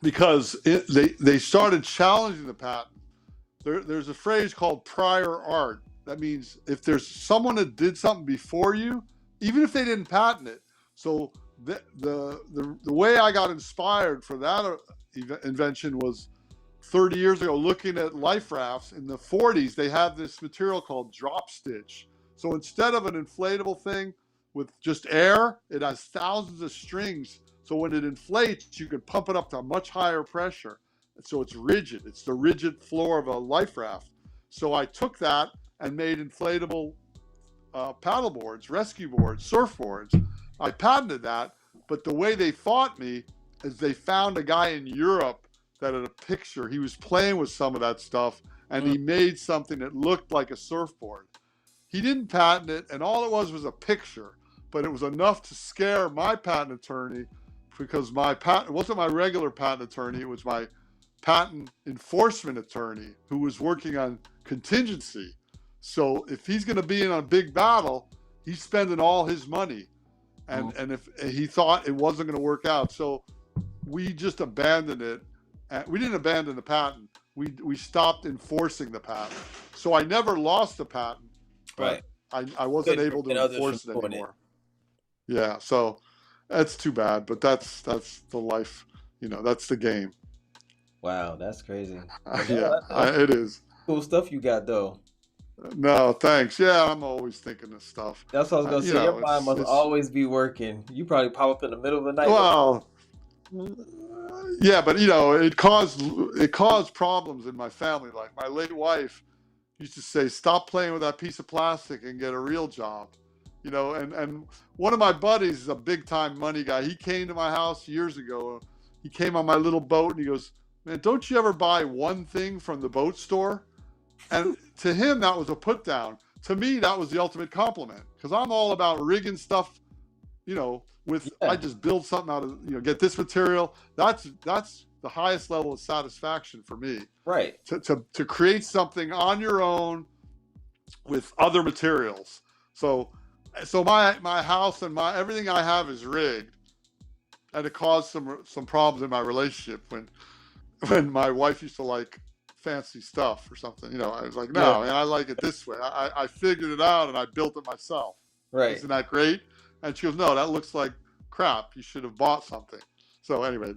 Because they started challenging the patent. There's a phrase called prior art. That means if there's someone that did something before you, even if they didn't patent it. So the way I got inspired for that invention was 30 years ago, looking at life rafts in the 40s. They had this material called drop stitch. So instead of an inflatable thing with just air, it has thousands of strings. So when it inflates, you can pump it up to a much higher pressure. So it's rigid. It's the rigid floor of a life raft. So I took that and made inflatable paddle boards, rescue boards, surfboards. I patented that, but the way they fought me is they found a guy in Europe that had a picture. He was playing with some of that stuff, and he made something that looked like a surfboard. He didn't patent it, and all it was a picture, but it was enough to scare my patent attorney, because my patent, it wasn't my regular patent attorney, it was my patent enforcement attorney who was working on contingency. So if he's going to be in a big battle, he's spending all his money. And if he thought it wasn't going to work out, so we just abandoned it. We didn't abandon the patent. We stopped enforcing the patent. So I never lost the patent. Right. I wasn't able to enforce it anymore. Yeah, so that's too bad, but that's the life, that's the game. Wow, that's crazy. It is. Cool stuff you got, though. No, thanks. Yeah, I'm always thinking of stuff. That's what I was going to say. Your mind must always be working. You probably pop up in the middle of the night. Well, yeah, but it caused problems in my family. Like my late wife used to say, "Stop playing with that piece of plastic and get a real job." And one of my buddies is a big time money guy. He came to my house years ago. He came on my little boat and he goes, "Man, don't you ever buy one thing from the boat store?" And to him, that was a put down. To me, that was the ultimate compliment, because I'm all about rigging stuff, I just build something out of, get this material. That's the highest level of satisfaction for me. Right. To create something on your own with other materials. So my house and everything I have is rigged, and it caused some problems in my relationship when my wife used to like fancy stuff or something. I was like, no, man, I like it this way. I figured it out and I built it myself. Right. Isn't that great? And she goes, no, that looks like crap. You should have bought something. So anyway,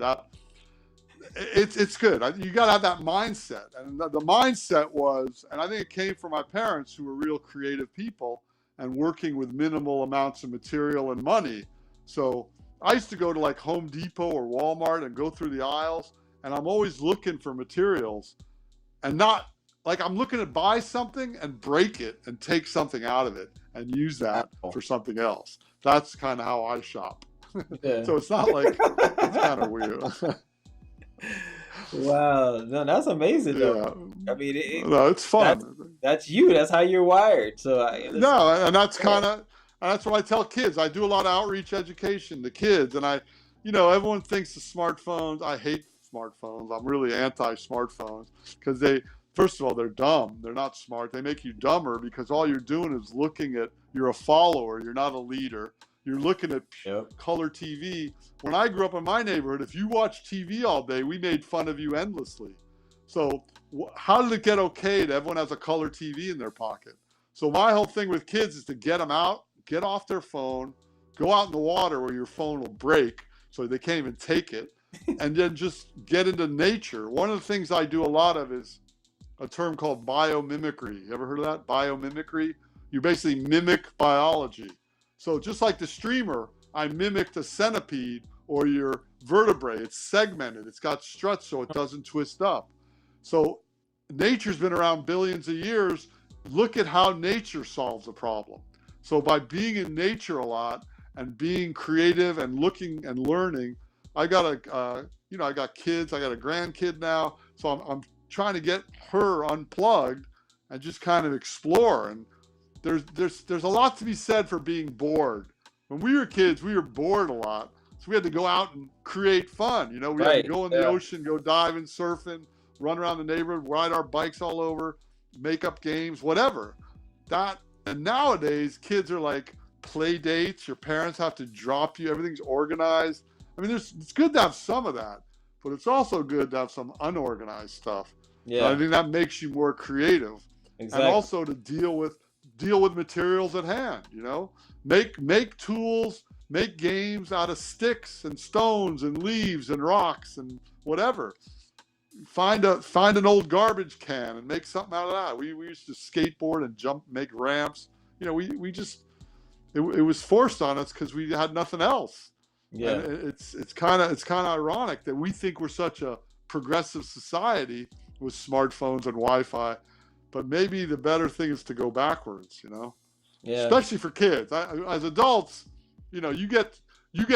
it's good. You got to have that mindset. And the mindset was, and I think it came from my parents, who were real creative people and working with minimal amounts of material and money. So I used to go to like Home Depot or Walmart and go through the aisles, and I'm always looking for materials and not like I'm looking to buy something and break it and take something out of it and use that for something else. That's kind of how I shop. Yeah. So it's not like, it's kind of weird. Wow, no, that's amazing though. Yeah. I mean, No, it's fun. That's you. That's how you're wired. So no, and that's kind of, that's what I tell kids. I do a lot of outreach education to kids, and everyone thinks the smartphones. I hate smartphones. I'm really anti-smartphones because first of all, they're dumb. They're not smart. They make you dumber because all you're doing is looking at. You're a follower. You're not a leader. You're looking at color TV. When I grew up in my neighborhood, if you watched TV all day, we made fun of you endlessly. So how did it get okay that everyone has a color TV in their pocket? So my whole thing with kids is to get them out, get off their phone, go out in the water where your phone will break so they can't even take it, and then just get into nature. One of the things I do a lot of is a term called biomimicry. You ever heard of that? Biomimicry? You basically mimic biology. So just like the streamer, I mimicked a centipede or your vertebrae. It's segmented. It's got struts so it doesn't twist up. So nature's been around billions of years. Look at how nature solves a problem. So by being in nature a lot and being creative and looking and learning, I got kids. I got a grandkid now. So I'm trying to get her unplugged and just kind of explore. And there's a lot to be said for being bored. When we were kids, we were bored a lot. So we had to go out and create fun. We had to go in the ocean, go diving, surfing, run around the neighborhood, ride our bikes all over, make up games, whatever. And nowadays, kids are like play dates. Your parents have to drop you. Everything's organized. I mean, it's good to have some of that, but it's also good to have some unorganized stuff. Yeah. And I think that makes you more creative. Exactly. And also to deal with materials at hand, make tools, make games out of sticks and stones and leaves and rocks and whatever. Find an old garbage can and make something out of that. We used to skateboard and jump, make ramps. We just, it was forced on us because we had nothing else. Yeah. And it's kind of ironic that we think we're such a progressive society with smartphones and Wi-Fi, but maybe the better thing is to go backwards, Yeah. Especially for kids. As adults, you get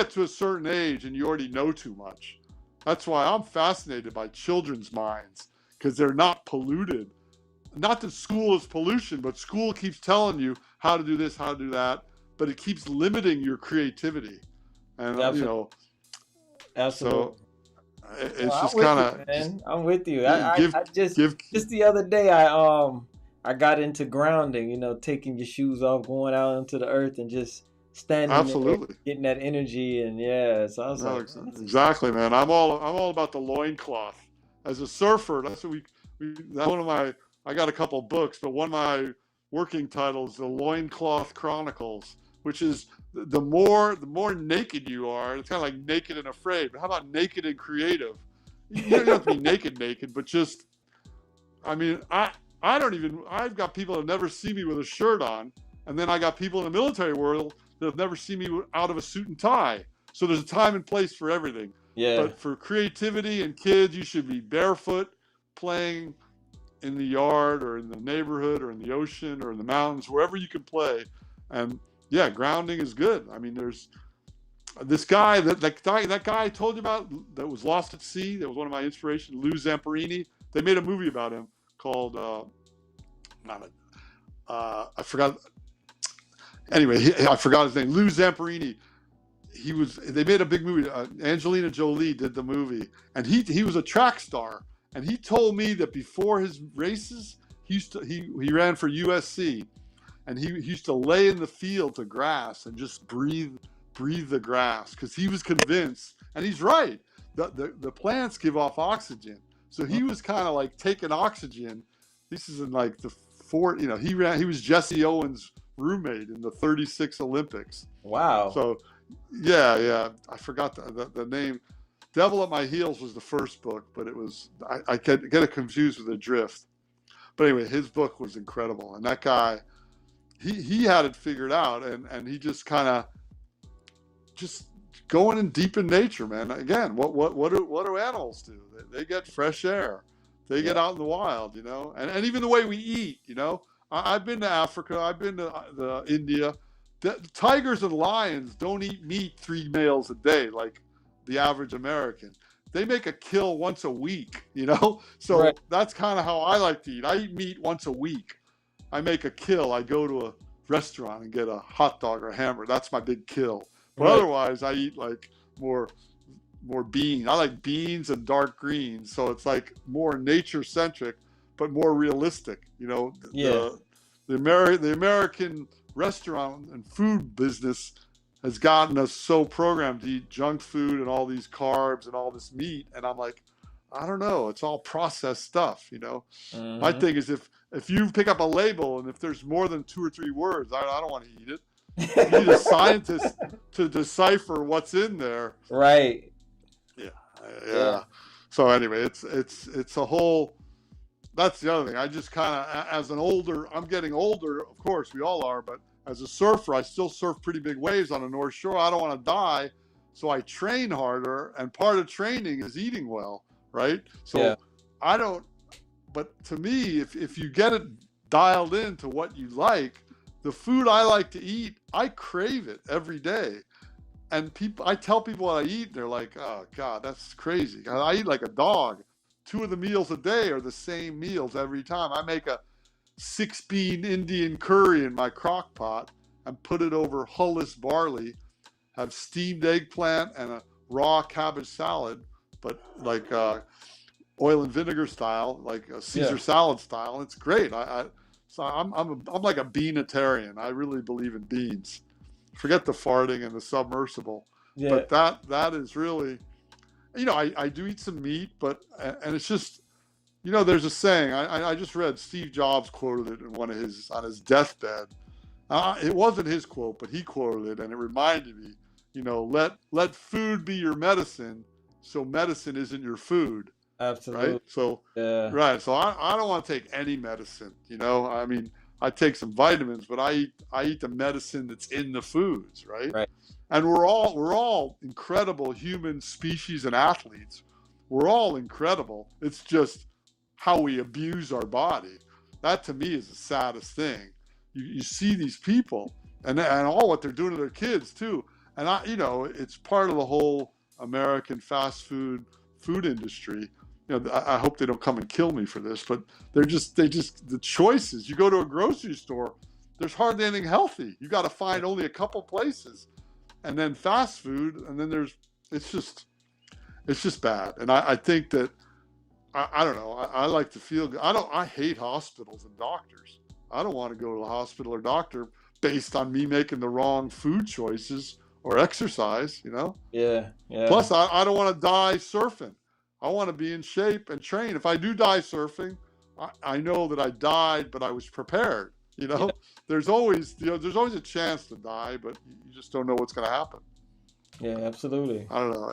to a certain age and you already know too much. That's why I'm fascinated by children's minds, because they're not polluted. Not that school is pollution, but school keeps telling you how to do this, how to do that, but it keeps limiting your creativity. And Absolutely. So it's just kind of. I'm with you. Just the other day, I got into grounding. Taking your shoes off, going out into the earth, and just standing Absolutely there, getting that energy. And so I was exactly, man. I'm all about the loincloth. As a surfer, that's what I got a couple books, but one of my working titles, The Loincloth Chronicles, which is the more naked you are. It's kind of like Naked and Afraid, but how about naked and creative? You don't have to be naked, but just, I mean, I've got people that never see me with a shirt on, and then I got people in the military world that have never seen me out of a suit and tie. So there's a time and place for everything. Yeah. But for creativity and kids, you should be barefoot, playing in the yard or in the neighborhood or in the ocean or in the mountains, wherever you can play. And yeah, grounding is good. I mean, there's this guy, that guy I told you about that was lost at sea. That was one of my inspirations, Lou Zamperini. They made a movie about him called, I forgot. Anyway, I forgot his name. Lou Zamperini. They made a big movie. Angelina Jolie did the movie, and he was a track star. And he told me that before his races, he ran for USC, and he used to lay in the field to grass and just breathe the grass, because he was convinced, and he's right, the plants give off oxygen. So he was kind of like taking oxygen. This is in like the fort. He was Jesse Owens' roommate in the 36 Olympics. Wow. So yeah, I forgot the name. Devil at My Heels was the first book, but it was, I get it confused with Adrift. But anyway, his book was incredible. And that guy, he had it figured out, and he just kind of just going in deep in nature, man. Again, what do animals do? They get fresh air. They get out in the wild, and even the way we eat, I've been to Africa. I've been to India. The tigers and lions don't eat meat 3 meals a day like the average American. They make a kill once a week, So right. That's kind of how I like to eat. I eat meat once a week. I make a kill. I go to a restaurant and get a hot dog or a hamburger. That's my big kill. But otherwise, I eat like more beans. I like beans and dark greens, so it's like more nature centric, but more realistic. The American restaurant and food business has gotten us so programmed to eat junk food and all these carbs and all this meat, and I'm like, I don't know. It's all processed stuff. Mm-hmm. My thing is if you pick up a label and if there's more than 2 or 3 words, I don't want to eat it. You need a scientist to decipher what's in there. Right. Yeah. So anyway, it's a whole. That's the other thing. I just kind of, I'm getting older. Of course, we all are. But as a surfer, I still surf pretty big waves on the North Shore. I don't want to die, so I train harder. And part of training is eating well, right? So I don't. But to me, if you get it dialed into what you like, the food I like to eat, I crave it every day. And I tell people what I eat, and they're like, oh, God, that's crazy. I eat like a dog. 2 of the meals a day are the same meals every time. I make a 6-bean Indian curry in my crock pot and put it over hullis barley, have steamed eggplant and a raw cabbage salad, but like oil and vinegar style, like a Caesar salad style. It's great. So I'm like a beanitarian. I really believe in beans. Forget the farting and the submersible. Yeah. But that is really, I do eat some meat, and it's just, there's a saying. I just read Steve Jobs quoted it on his deathbed. It wasn't his quote, but he quoted it, and it reminded me, let food be your medicine, so medicine isn't your food. Absolutely. Right. So So I don't want to take any medicine. I mean, I take some vitamins, but I eat the medicine that's in the foods, right? Right. And we're all incredible human species and athletes. We're all incredible. It's just how we abuse our body. That to me is the saddest thing. You see these people and all what they're doing to their kids too. And it's part of the whole American fast food industry. I hope they don't come and kill me for this, but the choices. You go to a grocery store, there's hardly anything healthy. You got to find only a couple places, and then fast food, and then it's just bad. And I think that I don't know. I like to feel good. I hate hospitals and doctors. I don't want to go to the hospital or doctor based on me making the wrong food choices or exercise. Yeah. Plus, I don't want to die surfing. I want to be in shape and train. If I do die surfing, I know that I died, but I was prepared. There's always a chance to die, but you just don't know what's going to happen. Yeah, absolutely. I don't know.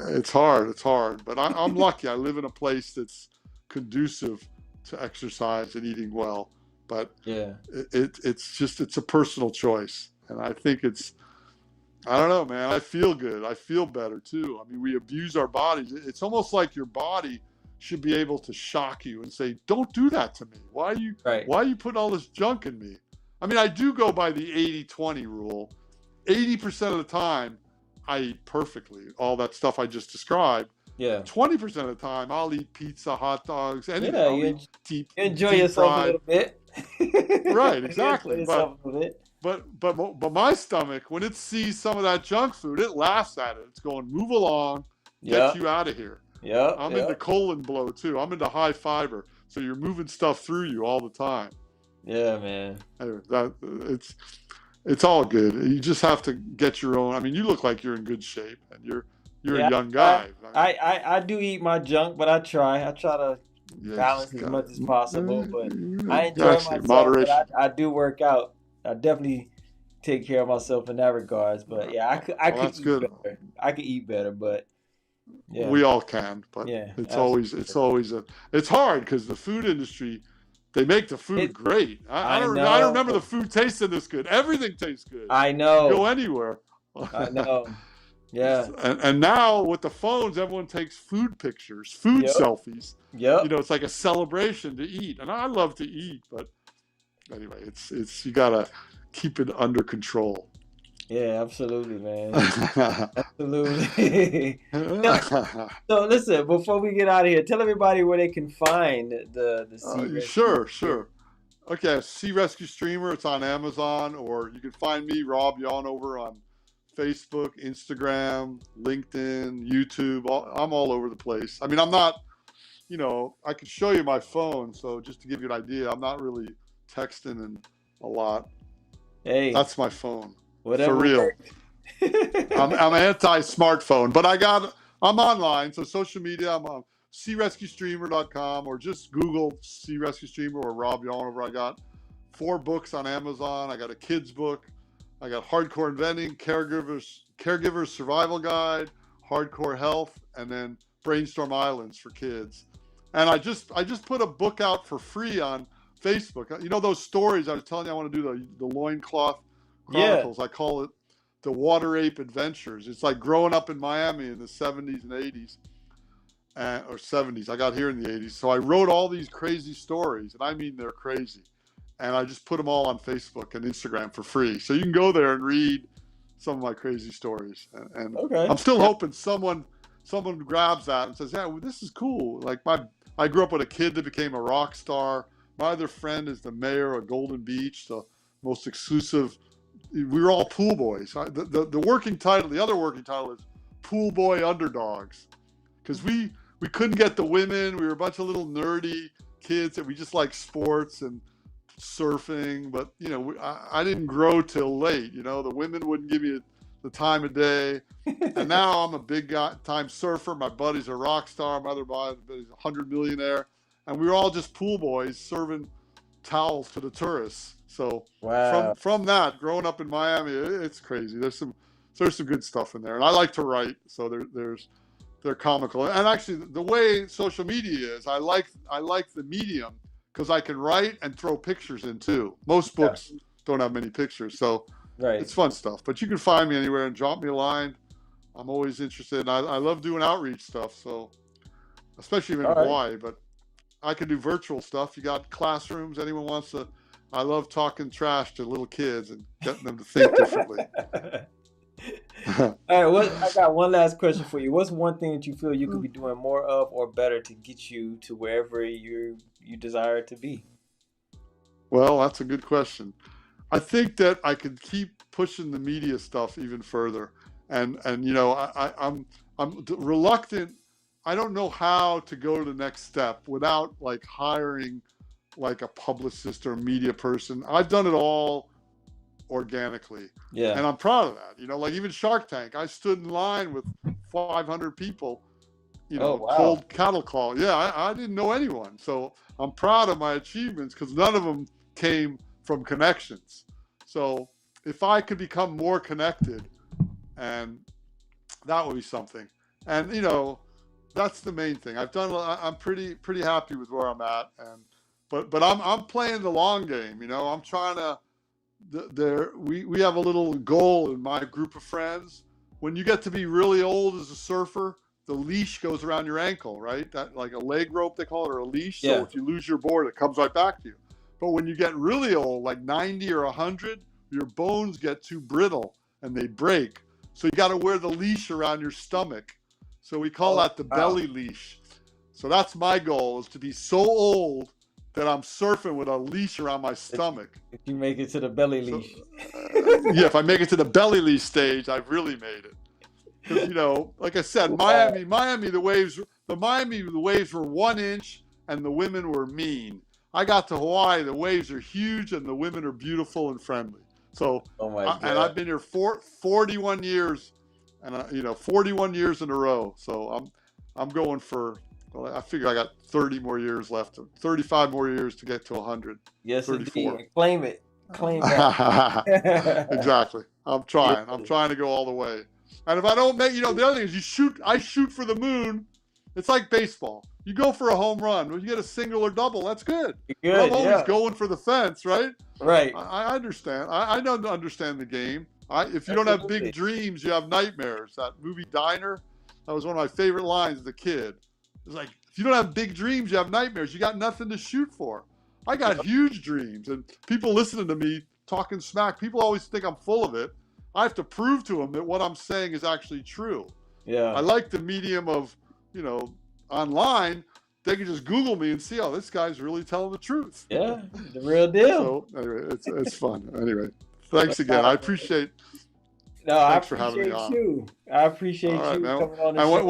It's hard, but I'm lucky. I live in a place that's conducive to exercise and eating well. But it's a personal choice, and I think I don't know, man. I feel good. I feel better too. I mean, we abuse our bodies. It's almost like your body should be able to shock you and say, "Don't do that to me. Why are you putting all this junk in me?" I mean, I do go by the 80-20 rule. 80% of the time, I eat perfectly. All that stuff I just described. Yeah. 20% of the time, I'll eat pizza, hot dogs, anything. You enjoy yourself a little bit. Right. Exactly. But my stomach, when it sees some of that junk food, it laughs at it. It's going, move along, get you out of here. Yeah. I'm into colon blow too. I'm into high fiber, so you're moving stuff through you all the time. Yeah, man. Anyway, it's all good. You just have to get your own. I mean, you look like you're in good shape, and you're a young guy. I do eat my junk, but I try to balance as much as possible. But I enjoy myself. Moderation. But I do work out. I definitely take care of myself in that regards. But yeah, I could eat better. I could eat better, but yeah. We all can. But it's hard because the food industry, they make the food great. I don't remember the food tasting this good. Everything tastes good. I know. Go anywhere. I know. Yeah. And now with the phones, everyone takes food pictures, food selfies. Yep. You know, it's like a celebration to eat. And I love to eat, but anyway, it's you gotta keep it under control. Yeah, absolutely, man. Absolutely. So listen, before we get out of here, tell everybody where they can find the Sure. Okay, SeeRescue Streamer. It's on Amazon, or you can find me, Rob Yonover, on Facebook, Instagram, LinkedIn, YouTube. I'm all over the place. I mean, I'm not, you know, I can show you my phone. So just to give you an idea, I'm not really texting and a lot. Hey, that's my phone. Whatever. For real. I'm anti-smartphone, but I'm online. So social media, I'm on SeeRescueStreamer.com, or just Google SeeRescue Streamer or Rob Yonover. I got 4 books on Amazon. I got a kid's book. I got Hardcore Inventing, Caregivers Survival Guide, Hardcore Health, and then Brainstorm Islands for kids. And I just put a book out for free on Facebook. You know those stories I was telling you I want to do, the loincloth chronicles. I call it the Water Ape Adventures. It's like growing up in Miami in the 70s and 80s, or 70s. I got here in the 80s. So I wrote all these crazy stories, and I mean they're crazy. And I just put them all on Facebook and Instagram for free. So you can go there and read some of my crazy stories. And okay. I'm still hoping someone grabs that and says, yeah, well, this is cool. Like I grew up with a kid that became a rock star. My other friend is the mayor of Golden Beach, the most exclusive. We were all pool boys. The working title, the other working title is Pool Boy Underdogs. Because we couldn't get the women. We were a bunch of little nerdy kids that we just liked sports and surfing. But, you know, I didn't grow till late. You know, the women wouldn't give me the time of day. And now I'm a big time surfer. My buddy's a rock star. My other buddy's a 100 millionaire. And we were all just pool boys serving towels to the tourists. So wow. from that, growing up in Miami, it's crazy. There's some good stuff in there, and I like to write, so they're comical. And actually, the way social media is, I like the medium because I can write and throw pictures in too. Most books don't have many pictures, so it's fun stuff. But you can find me anywhere and drop me a line. I'm always interested. And I love doing outreach stuff, so especially in Hawaii. But I can do virtual stuff. You got classrooms. Anyone wants to. I love talking trash to little kids and getting them to think differently. All right, I got one last question for you. What's one thing that you feel you could be doing more of or better to get you to wherever you desire to be? Well, that's a good question. I think that I could keep pushing the media stuff even further, and you know, I'm reluctant. I don't know how to go to the next step without like hiring like a publicist or a media person. I've done it all organically. Yeah. And I'm proud of that. You know, like even Shark Tank, I stood in line with 500 people, you know, cold cattle call. Yeah, I didn't know anyone. So I'm proud of my achievements because none of them came from connections. So if I could become more connected, and that would be something. And, you know, that's the main thing. I'm pretty happy with where I'm at. And But I'm playing the long game, you know. I'm trying to. We have a little goal in my group of friends. When you get to be really old as a surfer, the leash goes around your ankle, right? That like a leg rope they call it, or a leash. So if you lose your board, it comes right back to you. But when you get really old, like 90 or 100, your bones get too brittle and they break. So you got to wear the leash around your stomach. So we call that the belly leash. So that's my goal, is to be so old that I'm surfing with a leash around my stomach. If you make it to the belly leash. Yeah, if I make it to the belly leash stage, I've really made it. Because, you know, like I said, Miami, the waves were 1 inch and the women were mean. I got to Hawaii, the waves are huge and the women are beautiful and friendly. So, and I've been here 41 years, and 41 years in a row. So I'm going for. Well, I figure I got 30 more years left, 35 more years to get to 100. Yes, 34. Indeed. Claim it. Claim that. Exactly. I'm trying. I'm trying to go all the way. And if I don't make, the other thing is I shoot for the moon. It's like baseball. You go for a home run. When you get a single or double, that's good. I'm always going for the fence, right? Right. I understand. I don't understand the game. If you don't have big dreams, you have nightmares. That movie Diner, that was one of my favorite lines as a kid. It's like, if you don't have big dreams, you have nightmares. You got nothing to shoot for. I got huge dreams, and people listening to me talking smack, people always think I'm full of it. I have to prove to them that what I'm saying is actually true. Yeah. I like the medium of, online. They can just Google me and see, oh, this guy's really telling the truth. Yeah, the real deal. So anyway, it's fun. Anyway, thanks again. I appreciate. No, I appreciate you. I appreciate you coming on the show. And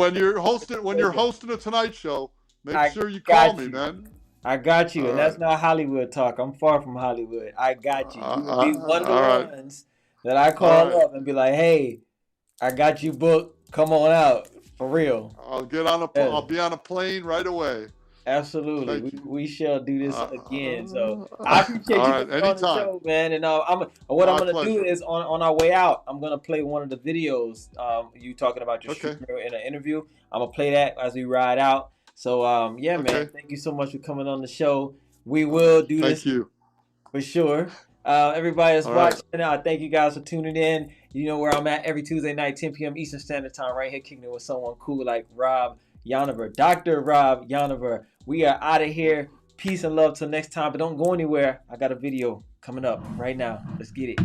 when you're hosting a Tonight Show, make sure you call me, man. I got you, and that's not Hollywood talk. I'm far from Hollywood. I got you. You will be one of the ones that I call up and be like, "Hey, I got you booked. Come on out for real." I'll be on a plane right away. Absolutely, we shall do this again. So I appreciate you coming on the show, man. And what I'm gonna do is on our way out, I'm gonna play one of the videos you talking about your streamer in an interview. I'm gonna play that as we ride out. So man, thank you so much for coming on the show. We will do this for sure. Everybody that's watching out, thank you guys for tuning in. You know where I'm at every Tuesday night, 10 p.m. Eastern Standard Time, right here, kicking it with someone cool like Rob Yonover, Dr. Rob Yonover. We are out of here. Peace and love till next time, but don't go anywhere. I got a video coming up right now. Let's get it.